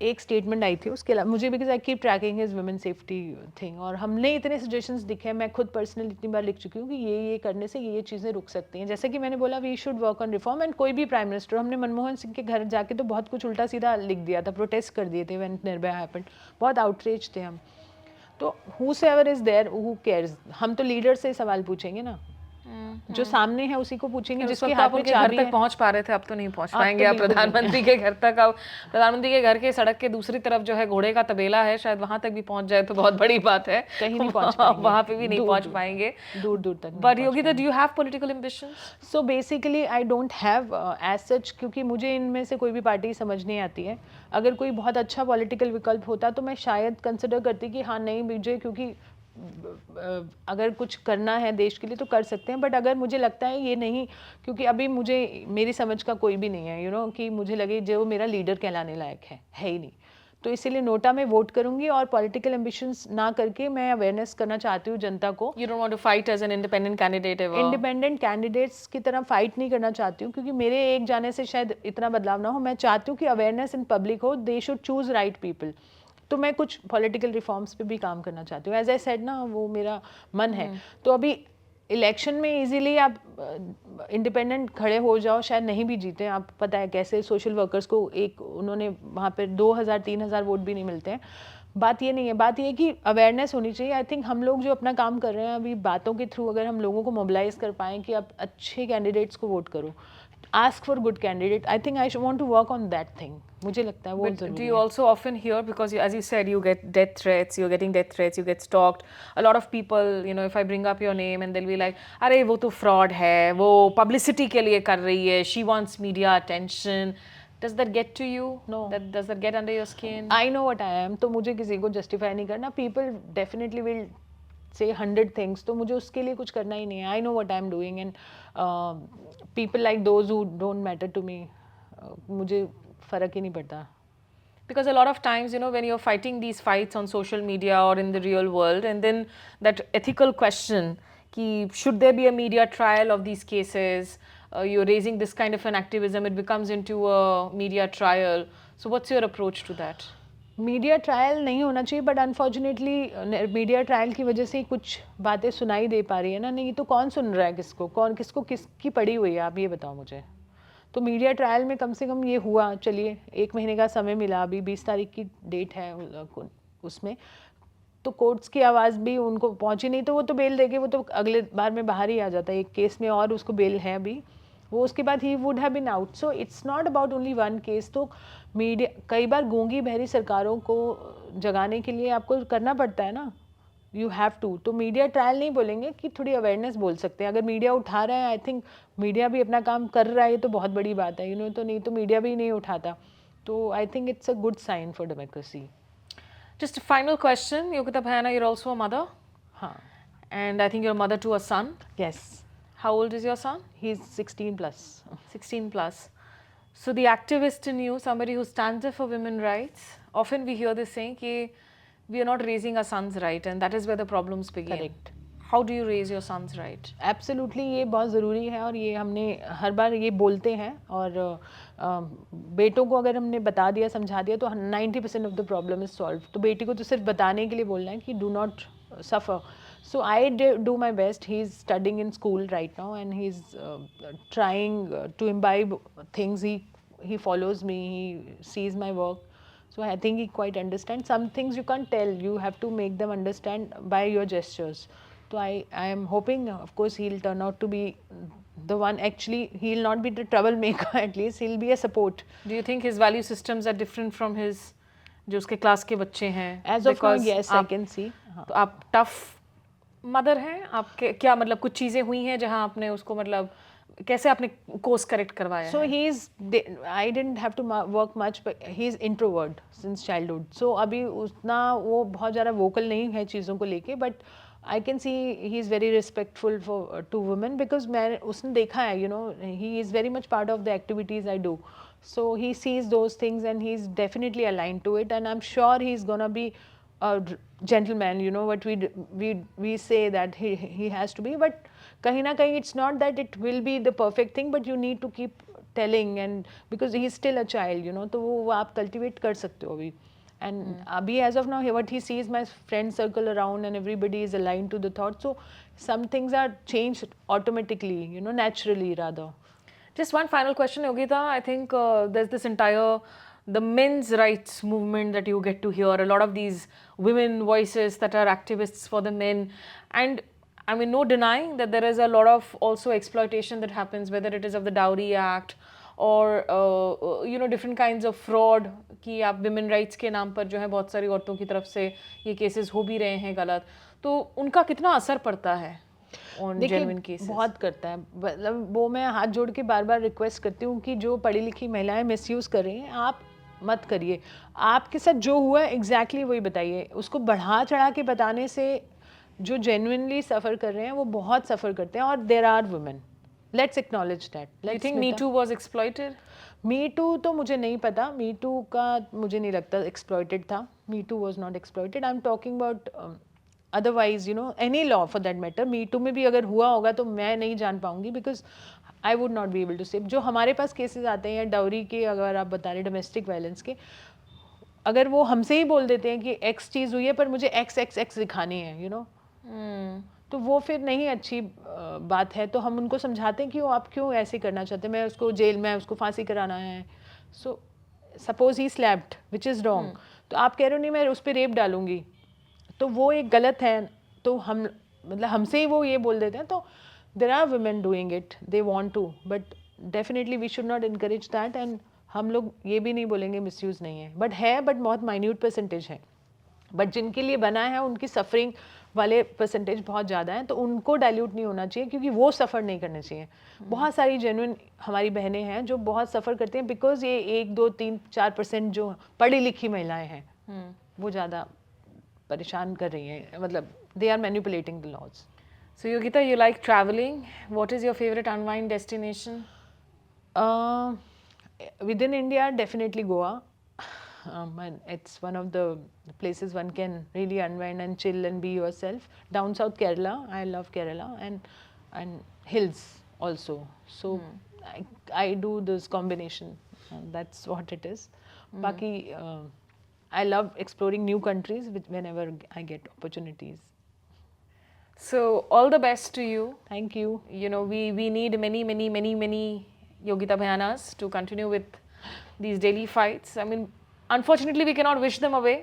एक स्टेटमेंट आई थी। उसके अलावा मुझे, because I keep trekking his women safety thing, और हमने इतने सजेशंस दिखे हैं, मैं खुद पर्सनली इतनी बार लिख चुकी हूँ कि ये करने से ये चीज़ें रुक सकती हैं। जैसे कि मैंने बोला, we should work on reform, and कोई भी प्राइम मिनिस्टर, हमने मनमोहन सिंह के घर जाके तो बहुत कुछ उल्टा सीधा लिख दिया था, प्रोटेस्ट कर दिए थे व्हेन निर्भया हैपेंड, बहुत आउटरीच थे हम। तो whosoever is there, who cares? हम तो लीडर से सवाल पूछेंगे ना, जो सामने है उसी को पूछेंगे, जिसके जिसके हाथ आप में उनके घर चाबी तक है। पहुंच पा रहे थे, अब तो नहीं पहुंच अब पाएंगे तो आप बिल्कुल प्रधानमंत्री के घर तक। अब प्रधानमंत्री के घर के सड़क के दूसरी तरफ जो है घोड़े का तबेला है, शायद वहां तक भी पहुंच जाए तो बहुत बड़ी बात है। कहीं नहीं पहुंच पाएंगे, वहां पे भी नहीं पहुंच पाएंगे, दूर दूर तक। But Yogita, do you have political ambitions? So basically I don't have as such, क्योंकि मुझे इनमें से कोई भी पार्टी समझ नहीं आती है। अगर कोई बहुत अच्छा पॉलिटिकल विकल्प होता तो मैं शायद कंसिडर करती कि हाँ नहीं मुझे, क्योंकि अगर कुछ करना है देश के लिए तो कर सकते हैं, बट अगर मुझे लगता है ये नहीं, क्योंकि अभी मेरी समझ का कोई भी नहीं है, यू नो, कि मुझे लगे जो मेरा लीडर कहलाने लायक है ही नहीं, तो इसीलिए नोटा में वोट करूंगी और पॉलिटिकल एम्बिशंस ना करके मैं अवेयरनेस करना चाहती हूँ जनता को. You don't want to fight as an independent candidate ever. Independent candidates की तरह फाइट नहीं करना चाहती हूँ क्योंकि मेरे एक जाने से शायद इतना बदलाव ना हो. मैं चाहती हूँ कि अवेयरनेस इन पब्लिक हो. They should choose right people. तो मैं कुछ पॉलिटिकल रिफॉर्म्स पे भी काम करना चाहती हूँ. एज आई सेड ना, वो मेरा मन है. तो अभी इलेक्शन में इजीली आप इंडिपेंडेंट खड़े हो जाओ, शायद नहीं भी जीते. आप पता है कैसे सोशल वर्कर्स को एक उन्होंने वहाँ पे 2000-3000 वोट भी नहीं मिलते हैं. बात ये नहीं है. बात ये है कि अवेयरनेस होनी चाहिए. आई थिंक हम लोग जो अपना काम कर रहे हैं अभी बातों के थ्रू, अगर हम लोगों को मोबिलाइज कर पाएँ कि आप अच्छे कैंडिडेट्स को वोट करो, ask for good candidate. I think I should want to work on that thing. मुझे लगता है वो But ज़रूरी do है. you also often hear, because as you said, you get death threats, you're getting death threats, you get stalked. A lot of people, you know, if I bring up your name and they'll be like, अरे वो तो fraud है, वो publicity के लिए कर रही है, she wants media attention. Does that get to you? No. Does that get under your skin? I know what I am. तो मुझे किसी को justify नहीं करना. People definitely will say 100 things. तो मुझे उसके लिए कुछ करना ही नहीं है. I know what I'm doing and people like those who don't matter to me, मुझे फ़र्क ही नहीं पड़ता. Because a lot of times, you know, when you're fighting these fights on social media or in the real world, and then that ethical question, ki should there be a media trial of these cases? You're raising this kind of an activism, it becomes into a media trial. So what's your approach to that? Media trial नहीं होना चाहिए, but unfortunately media trial की वजह से कुछ बातें सुनाई दे पा रही है ना. नहीं तो कौन सुन रहा है किसको, कौन किसको किसकी पड़ी हुई है, आप ये बताओ मुझे. तो मीडिया ट्रायल में कम से कम ये हुआ, चलिए 1 महीने का समय मिला. अभी 20 तारीख की डेट है उसमें. तो कोर्ट्स की आवाज़ भी उनको पहुंची नहीं, तो वो तो बेल देके वो तो अगले बार में बाहर ही आ जाता है. एक केस में और उसको बेल है अभी, वो उसके बाद ही would have been out. So it's not about only one case. तो मीडिया कई बार गूंगी बहरी सरकारों को जगाने के लिए आपको करना पड़ता है ना. You have to. तो मीडिया ट्रायल नहीं बोलेंगे, कि थोड़ी अवेयरनेस बोल सकते हैं. अगर मीडिया उठा रहा है, आई थिंक मीडिया भी अपना काम कर रहा है, ये तो बहुत बड़ी बात है. तो नहीं तो मीडिया भी नहीं उठाता. तो I think it's a good sign for democracy. Just a final question, Yogita Bhayana, you're also a mother, हाँ. and I think you're a mother to a son. Yes. How old is your son? He's 16 plus. 16 plus. So the activist in you, somebody who stands up for women's rights, often we hear this saying कि we are not raising our sons right, and that is where the problems begin. Correct. How do you raise your sons right? Absolutely ये बहुत ज़रूरी है, और ये हमने हर बार ये बोलते हैं. और बेटों को अगर हमने बता दिया, समझा दिया, तो 90% of the problem is solve. तो बेटी को तो सिर्फ बताने के लिए बोलना है कि do not suffer. So I do my best. He's studying in school right now, and he's trying to imbibe things. He follows me. He sees my work. So I think he quite understands. Some things you can't tell. You have to make them understand by your gestures. So I am hoping, of course, he'll turn out to be the one. Actually, he'll not be the troublemaker. At least he'll be a support. Do you think his value systems are different from his जो उसके class के बच्चे हैं? As of now, yes, I can see. तो आप tough mother हैं आपके, क्या मतलब कुछ चीज़ें हुई हैं जहाँ आपने उसको मतलब कैसे आपने कोर्स करेक्ट करवाया? So I didn't have to work much, but he's introvert since childhood. So अभी उतना वो बहुत ज़्यादा vocal नहीं है चीज़ों को लेके, but I can see he's very respectful to women, because मैं उसने देखा है, he is very much part of the activities I do. So he sees those things and he's definitely aligned to it, and I'm sure he's gonna be a gentleman. What we say that he has to be, but kahin na kahin it's not that it will be the perfect thing, but you need to keep telling, and because he's still a child, तो वो आप cultivate कर सकते हो अभी. And abhi, as of now, what he sees my friend circle around, and everybody is aligned to the thought. So some things are changed automatically, naturally rather. Just one final question, Yogita. I think there's this entire the men's rights movement that you get to hear, a lot of these women voices that are activists for the men, and I mean, no denying that there is a lot of also exploitation that happens, whether it is of the Dowry Act or different kinds of fraud, कि आप women rights के नाम पर जो है बहुत सारी औरतों की तरफ से ये केसेस हो भी रहे हैं गलत, तो उनका कितना असर पड़ता है on genuine cases? बहुत करता है. मतलब वो मैं हाथ जोड़ के बार बार रिक्वेस्ट करती हूँ कि जो पढ़ी लिखी महिलाएं मिसयूज़ कर रही हैं, आप मत करिए. आपके साथ जो हुआ है एग्जैक्टली वही बताइए. उसको बढ़ा चढ़ा के बताने से जो जेन्युइनली सफ़र कर रहे हैं वो बहुत सफ़र करते हैं, और there are women. Let's acknowledge that. Do you think Me Too was exploited? Me too तो मुझे नहीं पता, मी टू का मुझे नहीं लगता एक्सप्लॉइटेड था. Me too was not exploited. I am talking about otherwise you know any law for that matter. Me too में भी अगर हुआ होगा तो मैं नहीं जान पाऊंगी, because I would not be able to say. जो हमारे पास केसेस आते हैं या डाउरी के, अगर आप बता रहे डोमेस्टिक वायलेंस के, अगर वो हमसे ही बोल देते हैं कि एक्स चीज़ हुई है पर मुझे एक्स एक्स एक्स दिखानी है, यू नो, तो वो फिर नहीं अच्छी बात है. तो हम उनको समझाते हैं कि वो आप क्यों ऐसे करना चाहते हैं, मैं उसको जेल में उसको फांसी कराना है. So suppose he slapped which is wrong, तो आप कह रहे हो नहीं मैं उस पर रेप डालूंगी, तो वो एक गलत है. तो हम मतलब हमसे ही वो ये बोल देते हैं. तो there are women doing it, they want to, but definitely we should not encourage that. And हम लोग ये भी नहीं बोलेंगे मिसयूज़ नहीं है, बट बहुत माइन्यूट परसेंटेज है. बट जिनके लिए बना है उनकी सफरिंग वाले परसेंटेज बहुत ज़्यादा हैं, तो उनको डाइल्यूट नहीं होना चाहिए, क्योंकि वो सफ़र नहीं करने चाहिए. बहुत सारी जेन्युइन हमारी बहनें हैं जो बहुत सफ़र करती हैं, बिकॉज ये 1, 2, 3, 4% जो पढ़ी लिखी महिलाएं हैं वो ज़्यादा परेशान कर रही हैं, मतलब they are manipulating the laws. So Yogita, you like traveling. What is your favorite unwind destination? Within India, definitely Goa. And it's one of the places one can really unwind and chill and be yourself. Down south Kerala, I love Kerala, and hills also. So I do this combination. That's what it is. Baki, I love exploring new countries whenever I get opportunities. So all the best to you. Thank you. You know, we need many Yogita Bhayanas to continue with these daily fights. I mean, unfortunately we cannot wish them away.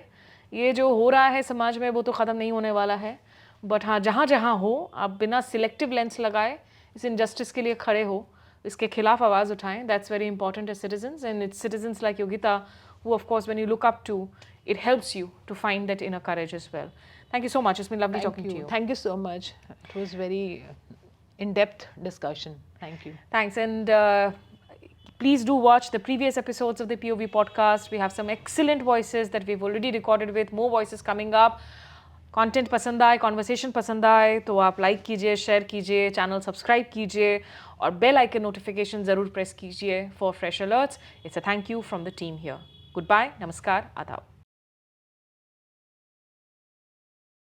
ये जो हो रहा है समाज में वो तो ख़त्म नहीं होने वाला है. बट हाँ, जहाँ जहाँ हो आप बिना सिलेक्टिव लेंस लगाए इस इनजस्टिस के लिए खड़े हो, इसके खिलाफ आवाज़ उठाएं. That's very important as citizens, and it's citizens like Yogita who of course when you look up to, it helps you to find that inner courage as well. Thank you so much. It's been lovely talking to you. Thank you so much. It was very in-depth discussion. Thank you. Thanks. And please do watch the previous episodes of the POV podcast. We have some excellent voices that we've already recorded with. More voices coming up. Content पसंद आए, conversation पसंद आए तो आप like कीजिए, share कीजिए, channel subscribe कीजिए और बेल आइकन नोटिफिकेशन ज़रूर प्रेस कीजिए for fresh alerts. It's a thank you from the team here. Goodbye, नमस्कार, आदाब.